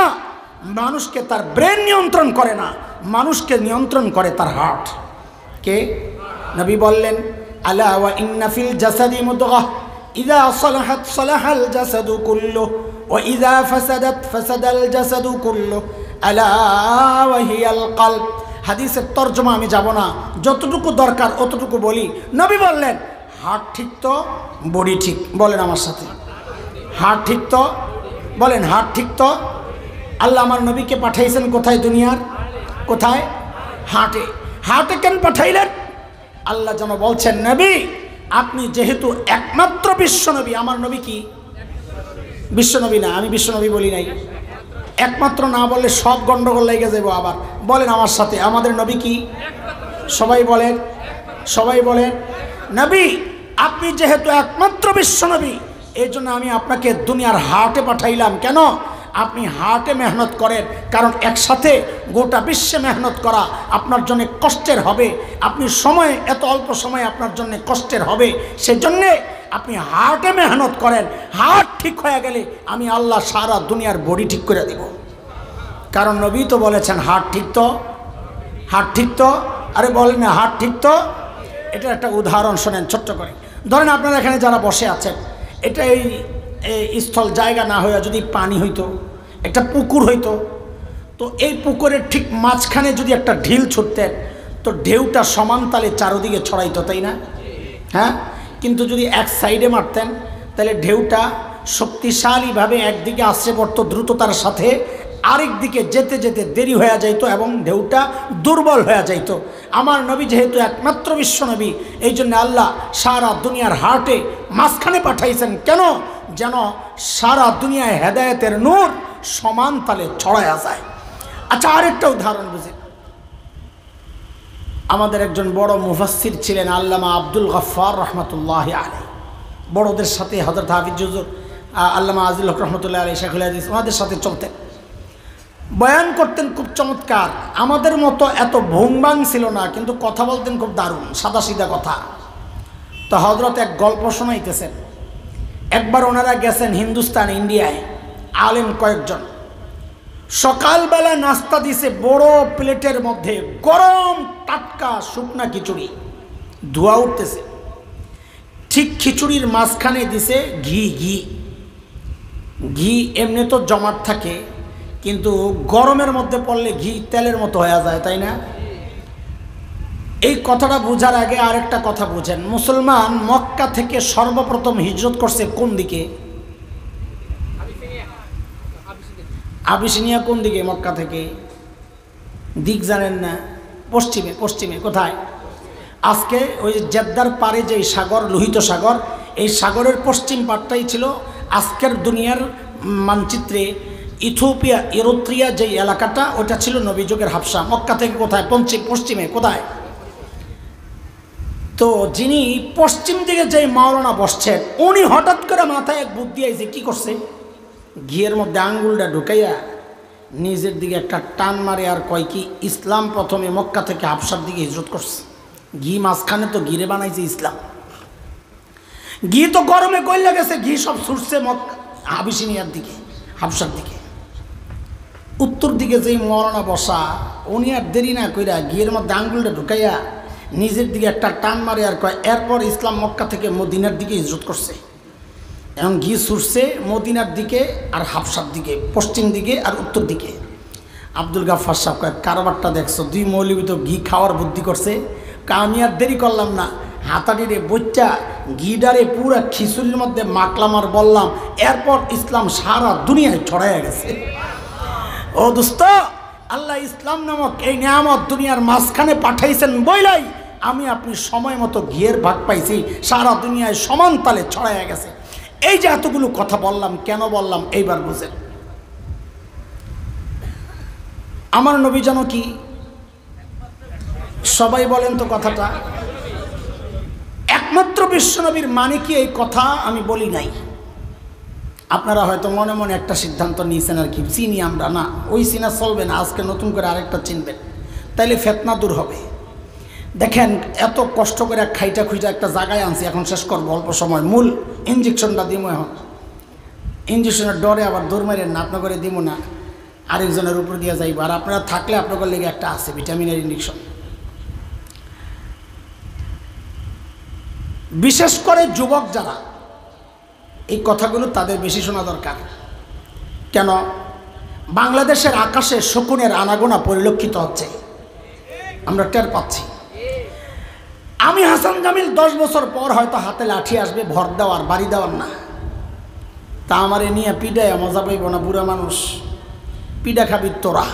মানুষকে তার ব্রেন নিয়ন্ত্রণ করে না, মানুষকে নিয়ন্ত্রণ করে তার হার্ট। কে? নবী বললেন, আলা ওয়া ইন্না ফিল জাসাদি মুদগাহ ইযা সালাহাত সালাহাল জাসাদু কুল্লুহু ওয়া ইযা ফাসাদাত ফাসাদাল জাসাদু কুল্লুহু আলা ওয়া হিয়াল কলব। হাদিসের তরজমা আমি যাব না, যতটুকু দরকার অতটুকু বলি। নবী বললেন, হার্ট ঠিক তো বডি ঠিক। বলেন আমার সাথে, হার্ট ঠিক তো। বলেন হার্ট ঠিক তো। আল্লাহ আমার নবীকে পাঠাইছেন কোথায়? দুনিয়ার কোথায়? হার্টে। হার্টে কেন পাঠাইলেন? আল্লাহ যেন বলছেন, নবী আপনি যেহেতু একমাত্র বিশ্বনবী। আমার নবী কি বিশ্বনবী না? আমি বিশ্বনবী বলি নাই। একমাত্র না বললে সব গন্ডগোল লেগে যাবো আবার। বলেন আমার সাথে, আমাদের নবী কি? সবাই বলেন, সবাই বলেন, নবী আপনি যেহেতু একমাত্র বিশ্বনবী, এই জন্য আমি আপনাকে দুনিয়ার হার্টে পাঠাইলাম। কেন? আপনি হার্টে মেহনত করেন, কারণ একসাথে গোটা বিশ্বে মেহনত করা আপনার জন্য কষ্টের হবে। আপনি সময়, এত অল্প সময় আপনার জন্য কষ্টের হবে, সেজন্যে আপনি হার্টে মেহনত করেন। হার্ট ঠিক হয়ে গেলে আমি আল্লাহ সারা দুনিয়ার বডি ঠিক করে দিব। কারণ নবী তো বলেছেন হার্ট ঠিক তো, হার্ট ঠিক তো। আরে বলেন না হার্ট ঠিক তো। এটা একটা উদাহরণ শোনেন ছোট্ট করে। ধরেন আপনারা এখানে যারা বসে আছেন, এটা এই স্থল জায়গা না হইয়া যদি পানি হইতো, একটা পুকুর হইতো, তো এই পুকুরের ঠিক মাঝখানে যদি একটা ঢিল ছুটতেন, তো ঢেউটা সমান তালে চারোদিকে ছড়াইতো, তাই না? হ্যাঁ, কিন্তু যদি এক সাইডে মারতেন, তাহলে ঢেউটা শক্তিশালীভাবে একদিকে আসছে পড়তো দ্রুততার সাথে, আরেক দিকে যেতে যেতে দেরি হয়ে যাইত এবং ঢেউটা দুর্বল হয়ে যাইত। আমার নবী যেহেতু একমাত্র বিশ্বনবী, এই জন্য আল্লাহ সারা দুনিয়ার হার্টে মাঝখানে পাঠাইছেন। কেন? যেন সারা দুনিয়ায় হেদায়েতের নূর সমান তালে ছড়ায়া যায়। আচ্ছা, আরেকটা উদাহরণ বুঝেন। আমাদের একজন বড় মুফাসসির ছিলেন আল্লামা আব্দুল গফফার রহমতুল্লাহ আলাইহি। বড়দের সাথে হযরত হাফিজ হুজুর আল্লামা আজিল হক রহমতুল্লাহ আলাইহি, শেখুল হাদিস, ওনাদের সাথে চলতেন, বয়ান করতেন খুব চমৎকার। আমাদের মতো এত ভুংবাং ছিল না, কিন্তু কথা বলতেন খুব দারুণ, সাদা সিধা কথা। তো হযরত এক গল্প শোনাইতেছেন। একবার ওনারা গেছেন হিন্দুস্তান, ইন্ডিয়ায়, আলেম কয়েকজন। সকালবেলা নাস্তা দিছে বড় প্লেটের মধ্যে, গরম টাটকা শুকনা খিচুড়ি, ধোয়া উঠতেছে। ঠিক খিচুড়ির মাঝখানে দিছে ঘি। ঘি ঘি এমনি তো জমাট থাকে, কিন্তু গরমের মধ্যে পড়লে ঘি তেলের মতো হয়ে যায়, তাই না? এই কথাটা বোঝার আগে আরেকটা কথা বুঝেন। মুসলমান মক্কা থেকে সর্বপ্রথম হিজরত করছে কোন দিকে? আবিসিনিয়া কোন দিকে? মক্কা থেকে দিক জানেন না? পশ্চিমে। পশ্চিমে কোথায়? আজকে ওই জেদ্দার পারে যে সাগর, লোহিত সাগর, এই সাগরের পশ্চিম পাটটাই ছিল আজকের দুনিয়ার মানচিত্রে ইথিওপিয়া, ইরিত্রিয়া যে এলাকাটা, ওটা ছিল নবীযুগের হাবশা। মক্কা থেকে কোথায়? পশ্চিমে। কোথায়? তো যিনি পশ্চিম দিকে যে মাওলানা বসছেন, উনি হঠাৎ করে মাথায় এক বুদ্ধি আইছে। কি করছে? ঘিয়ের মধ্যে আঙ্গুলটা ঢুকাইয়া নিজের দিকে একটা টান মারে আর কয় কি, ইসলাম প্রথমে মক্কা থেকে হাবশার দিকে হিজরত করছে। ঘি মাঝখানে তো ঘিরে বানাইছে ইসলাম। ঘি তো গরমে কইলা গেছে, ঘি সব ছুটছে আবিসিনিয়ার দিকে, হাবশার দিকে। উত্তর দিকে যেই মৌলানা বসা, উনি আর দেরি না কইরা ঘিয়ের মধ্যে আঙ্গুলটা ঢুকাইয়া নিজের দিকে একটা টান মারে আর কয় এরপর ইসলাম মক্কা থেকে মদিনার দিকে হিজরত করছে। এবং ঘি ছুটছে মদিনার দিকে আর হাফসার দিকে, পশ্চিম দিকে আর উত্তর দিকে। আব্দুল গাফফার সাহেব কয় কারবারটা দেখছো, 2 মৌলবি তো ঘি খাওয়ার বুদ্ধি করছে। আমি আর দেরি করলাম না, হাতাটিরে বইটা ঘিডারে পুরা খিচুড়ির মধ্যে মাখলাম আর বললাম এরপর ইসলাম সারা দুনিয়ায় ছড়াইয়া গেছে। ও দোস্ত, আল্লাহ ইসলাম নামক এই নিয়ামত দুনিয়ার মাঝখানে পাঠাইছেন বইলাই আমি আপনি সময় মতো ঘিয়ের ভাগ পাইছি, সারা দুনিয়ায় সমান তালে ছড়াইয়া গেছে। এই যে এতগুলো কথা বললাম, কেন বললাম এইবার বুঝেন। আমার নবী যেন কি, সবাই বলেন তো কথাটা, একমাত্র বিশ্বনবীর মানে কি এই কথা আমি বলি নাই। আপনারা হয়তো মনে মনে একটা সিদ্ধান্ত নিয়েছেন আর কি, চিনি আমরা না, ওই চিনা চলবে না, আজকে নতুন করে আরেকটা চিনবেন, তাইলে ফেতনা দূর হবে। দেখেন এত কষ্ট করে খাইটা খুঁজা একটা জায়গায় আনছি, এখন শেষ করবো অল্প সময়। মূল ইঞ্জেকশনটা দিব এখন, ইঞ্জেকশনের ডরে আবার দৌড় মারেন না, আপনার করে দিব না, আরেকজনের উপর দিয়ে যাইব। আর আপনারা থাকলে আপনাদের লেগে একটা আছে ভিটামিনের ইঞ্জেকশন। বিশেষ করে যুবক যারা, এই কথাগুলো তাদের বেশি শোনা দরকার। কেন? বাংলাদেশের আকাশে শকুনের আনাগোনা পরিলক্ষিত হচ্ছে, আমরা টের পাচ্ছি। আমি হাসান জামিল 10 বছর পর হয়তো হাতে লাঠি আসবে, ভর দেওয়ার, বাড়ি দেওয়ার না। তা আমারে নিয়ে পিডায় মজা পাইব না, বুড়া মানুষ, পিডা খাবি তোরা।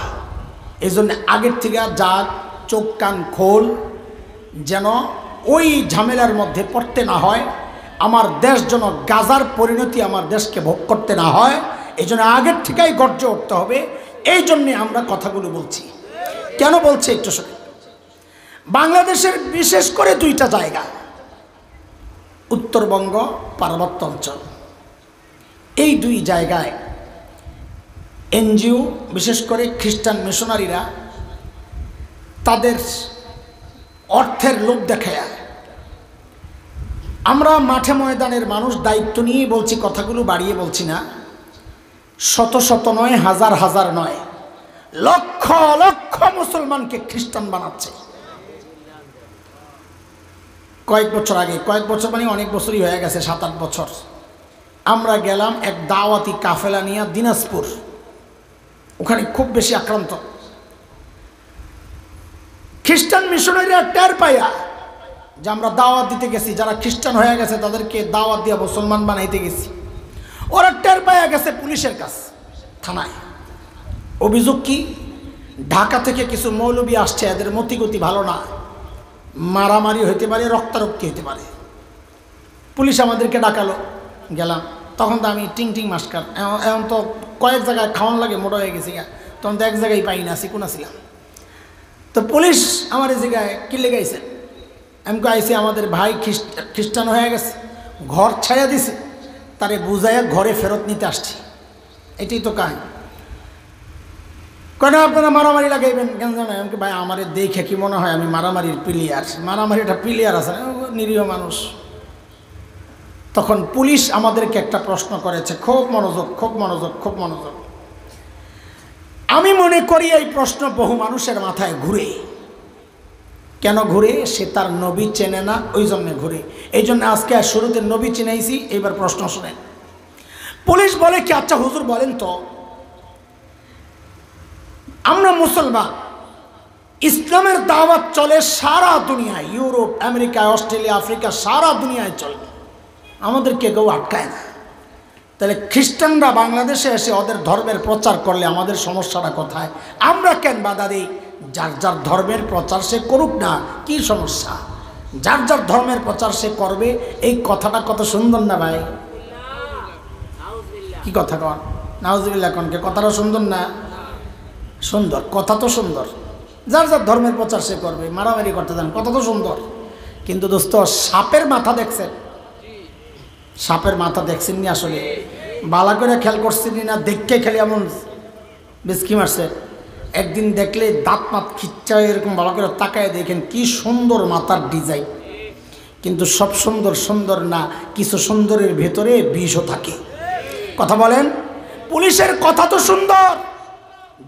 এই জন্য আগের থেকে যা চোখ কান খোল, যেন ওই ঝামেলার মধ্যে পড়তে না হয়, আমার দেশ যেন গাজার পরিণতি আমার দেশকে ভোগ করতে না হয়, এই জন্য আগের থেকেই গর্জে উঠতে হবে। এই জন্যে আমরা কথাগুলো বলছি। কেন বলছি একটু শুনে। বাংলাদেশের বিশেষ করে 2টা জায়গা, উত্তরবঙ্গ, পার্বত্য অঞ্চল, এই 2 জায়গায় এনজিও, বিশেষ করে খ্রিস্টান মিশনারিরা তাদের অর্থের লোভ দেখায়। আমরা মাঠে ময়দানের মানুষ দায়িত্ব নিয়ে বলছি, কথাগুলো বাড়িয়ে বলছি না। শত শত নয়, হাজার হাজার নয়, লক্ষ লক্ষ মুসলমানকে খ্রিস্টান বানাচ্ছে। কয়েক বছর আগে, কয়েক বছর মানে অনেক বছরই হয়ে গেছে, 7-8 বছর, আমরা গেলাম এক দাওয়াতি কাফেলা নিয়ে দিনাজপুর। ওখানে খুব বেশি আক্রান্ত খ্রিস্টান মিশনারিরা টের পাইয়া যে আমরা দাওয়াত দিতে গেছি, যারা খ্রিস্টান হয়ে গেছে তাদেরকে দাওয়াত দিয়ে মুসলমান বানাইতে গেছি। ওরা টের পাইয়া গেছে পুলিশের কাছে, থানায়। অভিযোগ কি? ঢাকা থেকে কিছু মৌলবী আসছে, এদের মতিগতি ভালো না, মারামারি হইতে পারে, রক্তারক্তি হইতে পারে। পুলিশ আমাদেরকে ডাকালো, গেলাম। তখন তো আমি টিং টিং মাস্কার, এখন তো কয়েক জায়গায় খাওয়ান লাগে, মোটা হয়ে গেছি গা, তখন তো এক জায়গায় পাই না, চিকুনা ছিলাম। তো পুলিশ আমার এই জায়গায় কি লেগাইছে, আমি আইসি আমাদের ভাই খ্রিস্টান হয়ে গেছে, ঘর ছাইয়া দিছে, তারে বুঝাইয়া ঘরে ফেরত নিতে আসছি। এটাই তো কাহিনী। কেন আপনারা মারামারি লাগাইবেন কেন জানেন? এমনকি ভাই আমার দেখে কি মনে হয় আমি মারামারির প্লেয়ার, মারামারিটা প্লেয়ার আছে না, নিরীহ মানুষ। তখন পুলিশ আমাদেরকে একটা প্রশ্ন করেছে, খুব মনোযোগ, খুব মনোযোগ, খুব মনোযোগ। আমি মনে করি এই প্রশ্ন বহু মানুষের মাথায় ঘুরে। কেন ঘুরে? সে তার নবী চেনে না, ওই জন্যে ঘুরে। এই জন্য আজকে শুরুতে নবী চিনাইছি, এইবার প্রশ্ন শুনেন। পুলিশ বলে কি, আচ্ছা হুজুর বলেন তো, আমরা মুসলমান, ইসলামের দাওয়াত চলে সারা দুনিয়ায়, ইউরোপ, আমেরিকা, অস্ট্রেলিয়া, আফ্রিকা, সারা দুনিয়ায় চলে, আমাদেরকে কেউ আটকায় না। তাহলে খ্রিস্টানরা বাংলাদেশে এসে ওদের ধর্মের প্রচার করলে আমাদের সমস্যাটা কোথায়? আমরা কেন বাধা দিই? যার যার ধর্মের প্রচার সে করুক না, কি সমস্যা? যার যার ধর্মের প্রচার সে করবে। এই কথাটা কত সুন্দর না ভাই? কি কথা কন? নাউজুবিল্লাহ কনকে কথাটা সুন্দর না? সুন্দর কথা তো সুন্দর, যার যার ধর্মের প্রচার সে করবে, মারামারি করতে দেন, কথা তো সুন্দর। কিন্তু দোস্ত, সাপের মাথা দেখছেন? সাপের মাথা দেখছেন নি? আসলে বালা করে খেয়াল করছেন না? দেখতে খেলে এমন বেশকি মারছে। একদিন দেখলে দাঁত মাত খিচ্চা এরকম ভালো করে তাকায় দেখেন কি সুন্দর মাথার ডিজাইন। কিন্তু সব সুন্দর সুন্দর না, কিছু সুন্দরের ভেতরে বিষও থাকে। কথা বলেন? পুলিশের কথা তো সুন্দর,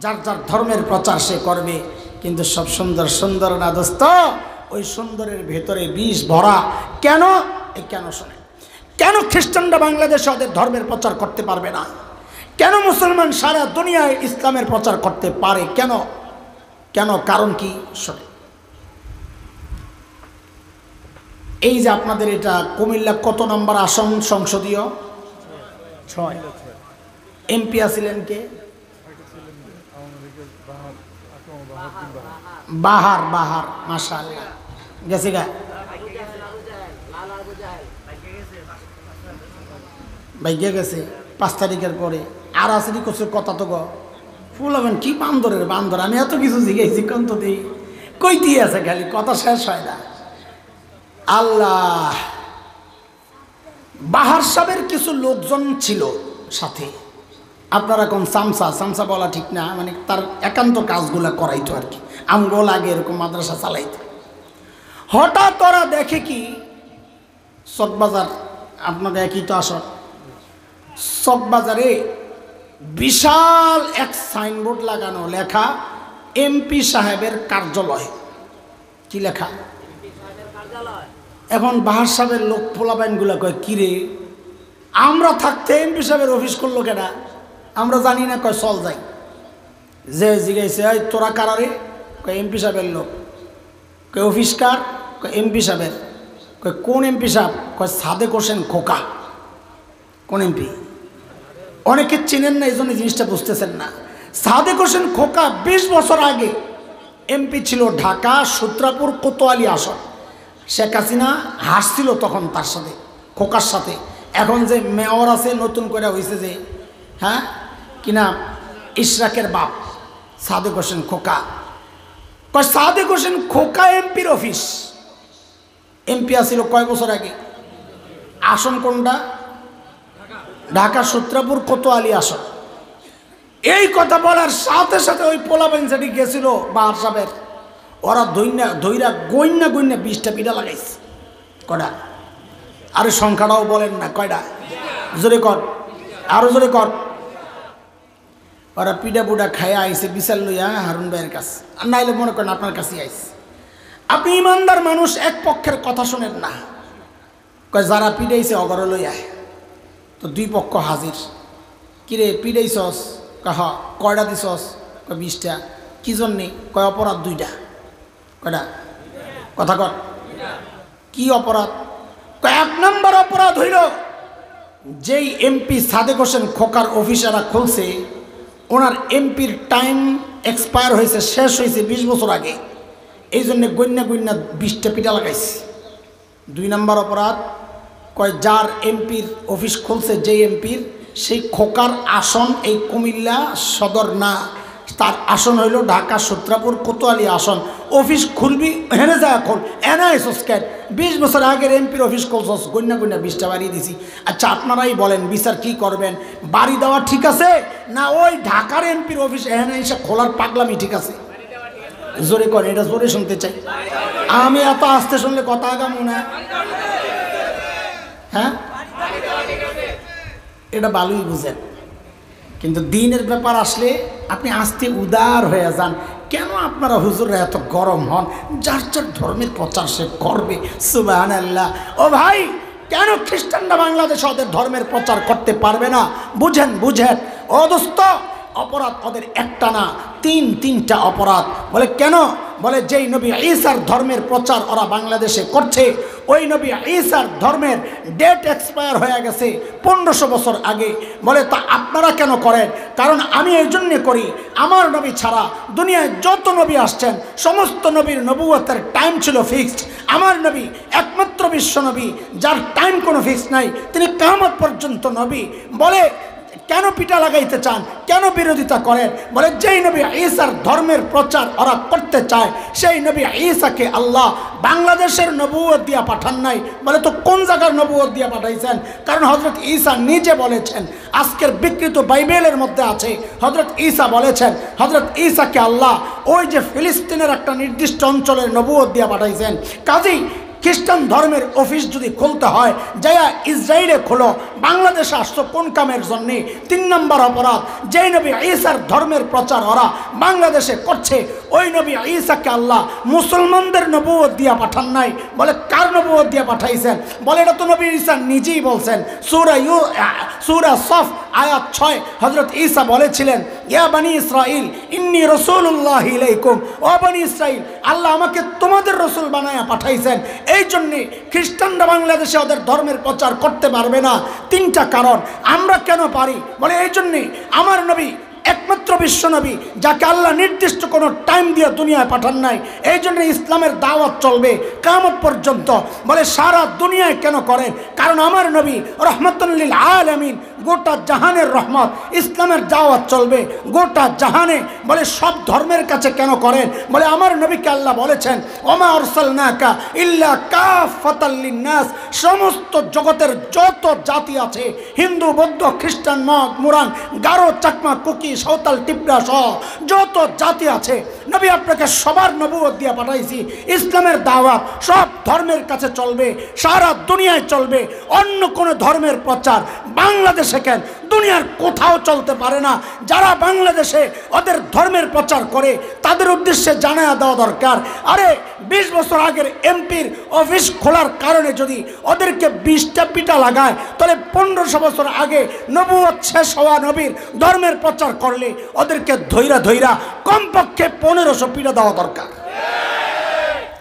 যার যার ধর্মের প্রচার সে করবে, কিন্তু সব সুন্দর সুন্দর না দোস্ত। ওই সুন্দরের ভেতরে বিষ ভরা। কেন? কেন শোনে, কেন খ্রিস্টানরা বাংলাদেশে ওদের ধর্মের প্রচার করতে পারবে না? কেন মুসলমান সারা দুনিয়ায় ইসলামের প্রচার করতে পারে? কেন? কেন? কারণ কি? শোনে, এই যে আপনাদের এটা কুমিল্লা কত নম্বর আসন সংসদীয়? 6। এমপি আছিলেন কে? বাহার। বাহার, মাশাআল্লাহ, গেছে গা ভাইগে গেছে 5 তারিখের পরে। আর আসেনি করছে কথা তো ফুল হবেন কি বান্দরের বান্দর। আমি এত কিছু জিজ্ঞেসি কন্ত দিই কই দিয়ে আছে, খালি কথা শেষ হয় না। আল্লাহ, বাহার সাহেবের কিছু লোকজন ছিল সাথে। আপনারা কোন সামসা বলা ঠিক না, মানে তার একান্ত কাজগুলা করাইতো আর কি। আমগোল আগে এরকম মাদ্রাসা চালাইতো। হঠাৎ ওরা দেখে কি চকবাজার, আপনাকে একই তো আসর, চকবাজারে বিশাল এক সাইনবোর্ড লাগানো, লেখা এমপি সাহেবের কার্যালয়। কি লেখা? এখন বাহার সাহেবের লোক পোলাবাইনগুলা কয়, কিরে আমরা থাকতে এমপি সাহেবের অফিস করলো কেনা? আমরা জানি না। কয় চল যাই। যে জিজ্ঞাসা, এই তোরা কারারে? কয় এমপি সাহেবের লোক। কয় অফিস কার? কয় এমপি সাহেবের। কয় কোন এমপি সাহেব? কয় সাদেক হোসেন খোকা। কোন এমপি? অনেকে চেনেন না, এই জন্য জিনিসটা বুঝতেছেন না। সাদেক হোসেন খোকা 20 বছর আগে এমপি ছিল, ঢাকা সূত্রাপুর কোতোয়ালি আসন। শেখ হাসিনা হাসছিল তখন তার সাথে, খোকার সাথে। এখন যে মেয়র আছে নতুন করে হয়েছে যে, হ্যাঁ কিনা, ইশরাকের বাপ সাদেক হোসেন খোকা। কয় সাদেক হোসেন খোকা এমপির অফিস। এমপি আসছিল কয় বছর আগে? আসন কোনটা? ঢাকা সূত্রাপুর কোতোয়ালি আসন। এই কথা বলার সাথে সাথে ওই পোলাবেন যেটি গেছিল বাহার সাহেবের, ওরা ধৈরা গইন্না 20টা পিঠা লাগাইছে। কয়টা? আরে সংখ্যাটাও বলেন না, কয়টা? জোরে কর, আরো জোরে কর। ওরা পিঠা পুডা খাইয়া আইসে বিচার লইয়া হারুন ভাইয়ের কাছে, আর নাইলে মনে করেন আপনার কাছেই আইসে। আপনি ইমানদার মানুষ, এক পক্ষের কথা শোনেন না। কয় যারা পিড়াইছে অগর লইয়া, তো 2 পক্ষ হাজির। কিরে পিড়াইছস? কয় হ। কয়টা দিছস? কয় 20টা। কি জন্যে? কয় অপরাধ 2টা। কয়টা? কথা কর। কি অপরাধ? কয় 1 নম্বর অপরাধ হইল, যেই এমপি সাদেক হোসেন খোকার অফিসাররা খুলছে, ওনার এমপির টাইম এক্সপায়ার হয়েছে, শেষ হয়েছে 20 বছর আগে। এই জন্যে গন্যা 20টা পিঠা লাগাইছে। 2 নম্বর অপরাধ, কয় যার এমপির অফিস খুলছে, যেই এমপির, সেই খোকার আসন এই কুমিল্লা সদর না, তার আসন হইল ঢাকা সূত্রাপুর কোতোয়ালি আসন। অফিস খুলবি হেনে যায় খোল, এনা এসোস কেন? 20 বছর আগের এমপির অফিস খুলছস, গন্যা 20টা বাড়িয়ে দিছি। আচ্ছা আপনারাই বলেন, বিচার কি করবেন? বাড়ি দেওয়া ঠিক আছে না ওই ঢাকার এমপির অফিস এখানে এসে খোলার পাগলামি ঠিক আছে? জোরে করেন, এটা জোরে শুনতে চাই। আমি এত আস্তে শুনলে কথা আগামো না। হ্যাঁ, এটা ভালোই বুঝেন, কিন্তু দিনের ব্যাপার আসলে আপনি আস্তে উদার হয়ে যান। কেন আপনারা হুজুররা এত গরম হন? যার যার ধর্মের প্রচার সে করবে। সুবহানাল্লাহ। ও ভাই, কেন খ্রিস্টানরা বাংলাদেশে ওদের ধর্মের প্রচার করতে পারবে না? বুঝেন। ও দোস্ত, অপরাধ ওদের একটা না, 3টা অপরাধ। বলে কেন? বলে যেই নবী ঈসার ধর্মের প্রচার ওরা বাংলাদেশে করছে, ওই নবী ঈসার ধর্মের ডেট এক্সপায়ার হয়ে গেছে 1500 বছর আগে। বলে তা আপনারা কেন করেন? কারণ আমি এই জন্যে করি, আমার নবী ছাড়া দুনিয়ায় যত নবী আসছেন সমস্ত নবীর নবুয়তের টাইম ছিল ফিক্সড। আমার নবী একমাত্র বিশ্ব নবী যার টাইম কোনো ফিক্স নাই, তিনি কিয়ামত পর্যন্ত নবী। বলে কেন পিঠা লাগাইতে চান? কেন বিরোধিতা করেন? বলে যেই নবী ঈসার ধর্মের প্রচার ওরা করতে চায়, সেই নবী ঈসাকে আল্লাহ বাংলাদেশের নবুয়ত দিয়া পাঠান নাই। বলে তো কোন জায়গার নবুয়ত দিয়া পাঠাইছেন? কারণ হযরত ঈসা নিজে বলেছেন, আজকের বিকৃত বাইবেলের মধ্যে আছে, হযরত ঈসা বলেছেন হযরত ঈসাকে আল্লাহ ওই যে ফিলিস্তিনের একটা নির্দিষ্ট অঞ্চলের নবুয়ত দিয়া পাঠাইছেন। কাজেই খ্রিস্টান ধর্মের অফিস যদি খুলতে হয় যাইয়া ইসরায়েলে খোলো, বাংলাদেশে আসছো কোন কামের জন্যে? 3 নম্বর অপরাধ, যেই নবী ঈসার ধর্মের প্রচার ওরা বাংলাদেশে করছে, ওই নবী ঈসাকে আল্লাহ মুসলমানদের নবুয়ত দিয়া পাঠান নাই। বলে কার নবুয়ত দিয়া পাঠাইছেন? বলে এটা তো নবী ঈসা নিজেই বলছেন। সূরা সফ আয়াত 6 হযরত ঈসা বলেছিলেন, ইয়া বনি ইসরাইল ইন্নী রাসূলুল্লাহি ইলাইকুম, ও বনি ইসরাইল, আল্লাহ আমাকে তোমাদের রাসূল বানায়া পাঠাইছেন। এই জন্যে খ্রিস্টানরা বাংলাদেশে ওদের ধর্মের প্রচার করতে পারবে না। 3টা কারণ। আমরা কেন পারি? বলে এই জন্যে আমার নবী একমাত্র বিশ্ব নবী যাকে আল্লাহ নির্দিষ্ট কোনো টাইম দিয়ে দুনিয়ায় পাঠান নাই। এই জন্য ইসলামের দাওয়াত চলবে কিয়ামত পর্যন্ত। বলে সারা দুনিয়ায় কেন করেন? কারণ আমার নবী রহমাতুল লিল আলামিন, গোটা জাহানের রহমত, ইসলামের দাওয়াত চলবে গোটা জাহানে। বলে সব ধর্মের কাছে কেন করেন? বলে আমার নবীকে আল্লাহ বলেছেন, ওমা আরসালনাকা ইল্লা কাফাতাল লিন্নাস, সমস্ত জগতের যত জাতি আছে, হিন্দু, বৌদ্ধ, খ্রিস্টান, মগ, মুরান, গারো, চাকমা, কুকি, সাঁওতাল, টিপরা সহ যত জাতি আছে, নবী আপনাকে সবার নবুয়ত দিয়ে পাঠাইছি। ইসলামের দাওয়াত সব ধর্মের কাছে চলবে, সারা দুনিয়ায় চলবে। অন্য কোনো ধর্মের প্রচার বাংলাদেশে কেন, দুনিয়ার কোথাও চলতে পারে না। যারা বাংলাদেশে ওদের ধর্মের প্রচার করে তাদের উদ্দেশ্যে জানায়া দেওয়া দরকার। আরে 20 বছর আগের এমপির অফিস খোলার কারণে যদি ওদেরকে 20টা পিটা লাগায়, তাহলে 1500 বছর আগে নবুয়ত শেষ হওয়া নবীর ধর্মের প্রচার করলে ওদেরকে ধৈরা কমপক্ষে 1500 পিটা দেওয়া দরকার।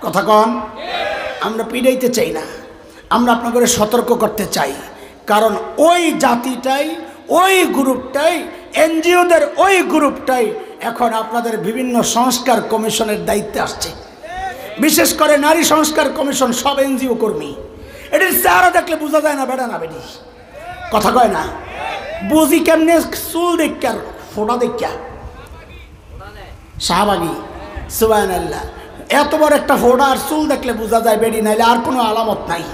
কথা কন? আমরা পিটাইতে চাই না, আমরা আপনাদের সতর্ক করতে চাই। কারণ ওই জাতিটাই, ওই গ্রুপটাই, এনজিওদের ওই গ্রুপটাই এখন আপনাদের বিভিন্ন সংস্কার কমিশনের দায়িত্বে আসছে। বিশেষ করে নারী সংস্কার কমিশন সব এনজিও কর্মী। এটির চেহারা দেখলে বোঝা যায় না বেটা না বেটি। কথা কয় না? বুঝি কেমনে? চুল দেখা, ফোটা দেখা, শাহবাগী, সুবহানাল্লাহ, এত বড় একটা ফোটা আর চুল দেখলে বোঝা যায় বেডি, নাইলে আর কোনো আলামত নাই।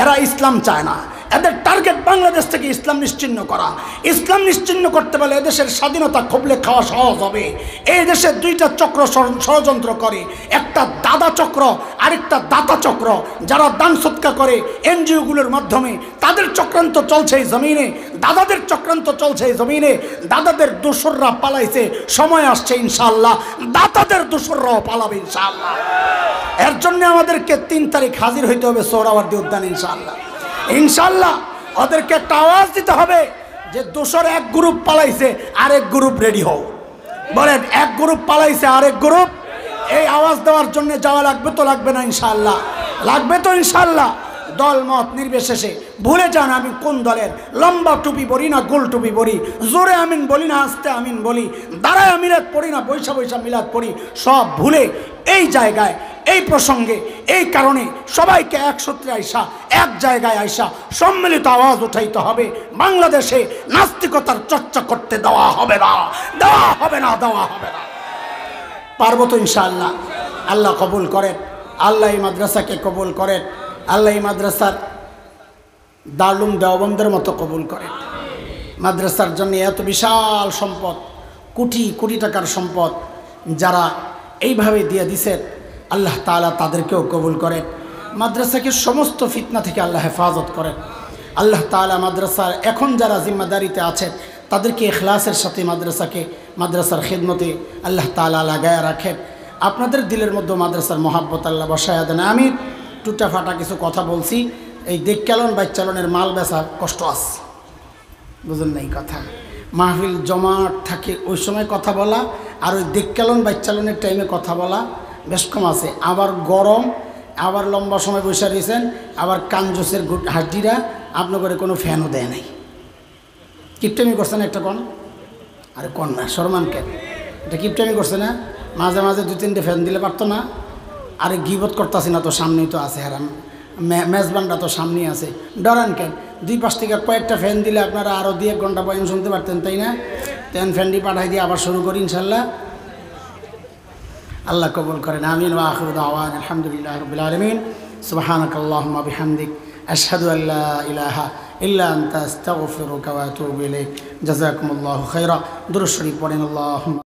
এরা ইসলাম চায় না। এদের টার্গেট বাংলাদেশ থেকে ইসলাম নিশ্চিহ্ন করা। ইসলাম নিশ্চিহ্ন করতে পারলে এদেশের স্বাধীনতা খবলে খাওয়া সহজ হবে। এই দেশে 2টা চক্র ষড়যন্ত্র করে, একটা দাদা চক্র, আরেকটা দাতা চক্র। যারা দান সৎকা করে এনজিওগুলোর মাধ্যমে, তাদের চক্রান্ত চলছে এই জমিনে, দাদাদের চক্রান্ত চলছে এই জমিনে। দাদাদের দোসররা পালাইছে, সময় আসছে ইনশাআল্লাহ দাতাদের দোসররাও পালাবে ইনশাআল্লাহ। এর জন্য আমাদেরকে 3 তারিখ হাজির হইতে হবে সোহরাওয়ার্দী উদ্যান ইনশাআল্লাহ। ইনশাআল্লাহ ওদেরকে একটা আওয়াজ দিতে হবে যে দোসর এক গ্রুপ পালাইছে, আরেক গ্রুপ রেডি হও। বলেন, এক গ্রুপ পালাইছে, আরেক গ্রুপ। এই আওয়াজ দেওয়ার জন্য যাওয়া লাগবে তো লাগবে না ইনশাআল্লাহ? লাগবে তো ইনশাআল্লাহ। দল মত নির্বিশেষে ভুলে যান আমি কোন দলের। লম্বা টুপি পরি না গোল টুপি পরি, জোরে আমিন বলি না আস্তে আমিন বলি, দাঁড়ায় মিলাদ পড়ি না বৈশা মিলাদ পড়ি, সব ভুলে এই জায়গায়, এই প্রসঙ্গে, এই কারণে সবাইকে এক সূত্রে আইসা, এক জায়গায় আইসা সম্মিলিত আওয়াজ উঠাইতে হবে। বাংলাদেশে নাস্তিকতার চর্চা করতে দেওয়া হবে না, দেওয়া হবে না, দেওয়া হবে না। পারবো তো ইনশাআল্লাহ? আল্লাহ কবুল করেন, আল্লাহ এই মাদ্রাসাকে কবুল করেন, আল্লাহ এই মাদ্রাসার দারুল দেওবন্দের মতো কবুল করেন। মাদ্রাসার জন্য এত বিশাল সম্পদ, কোটি কোটি টাকার সম্পদ যারা এইভাবে দিয়ে দিছেন, আল্লাহ তাআলা তাদেরকেও কবুল করেন। মাদ্রাসাকে সমস্ত ফিতনা থেকে আল্লাহ হেফাজত করেন। আল্লাহ তাআলা মাদ্রাসার এখন যারা জিম্মাদারিতে আছেন তাদেরকে ইখলাসের সাথে মাদ্রাসার খিদমতে আল্লাহ তাআলা লাগায় রাখেন। আপনাদের দিলের মধ্যে মাদ্রাসার মহাব্বত আল্লাহ বসায়া দেন। আমি টুটা ফাটা কিছু কথা বলছি, এই দেখচালন বাইচালনের মাল বেচা কষ্ট আছে, বুঝুন না এই কথা। মাহফিল জমাট থাকে ওই সময় কথা বলা, আর ওই দেখচালন বাইচালনের টাইমে কথা বলা বেশ কম আছে। আবার গরম, আবার লম্বা সময় বসে রয়েছেন, আবার কানজোসের হাড্ডিরা আপনার কোনো ফ্যানও দেয় নাই। কিপটামি করছে না একটা কন? আরে কন না, শরমান কেন? এটা কিপটামি করছে না? মাঝে মাঝে 2-3টে ফ্যান দিলে পারতো না? আরে গিবত করতেছি না তো, সামনেই তো আছে হারাম, মেজবানটা তো সামনেই আছে, ডরান কেন? 2 পাশ থেকে কয়েকটা ফ্যান দিলে আপনারা আরও 2-1 ঘন্টা বয়ান শুনতে পারতেন, তাই না? তেন ফ্যানটি পাঠাই দিয়ে আবার শুরু করি ইনশাল্লাহ। আল্লাহ কবুল করেন, আমিন। ওয়া আখিরু দাওয়ানা আলহামদুলিল্লাহি রাব্বিল আলামিন। সুবহানাকাল্লাহুম্মা বিহামদিক আশহাদু আল্লা ইলাহা ইল্লা আনতা আস্তাগফিরুকা ওয়া আতুবু ইলাইক। জাযাকুমুল্লাহু খাইরা। দুরূদ শরীফ পড়েন। আল্লাহুম্মা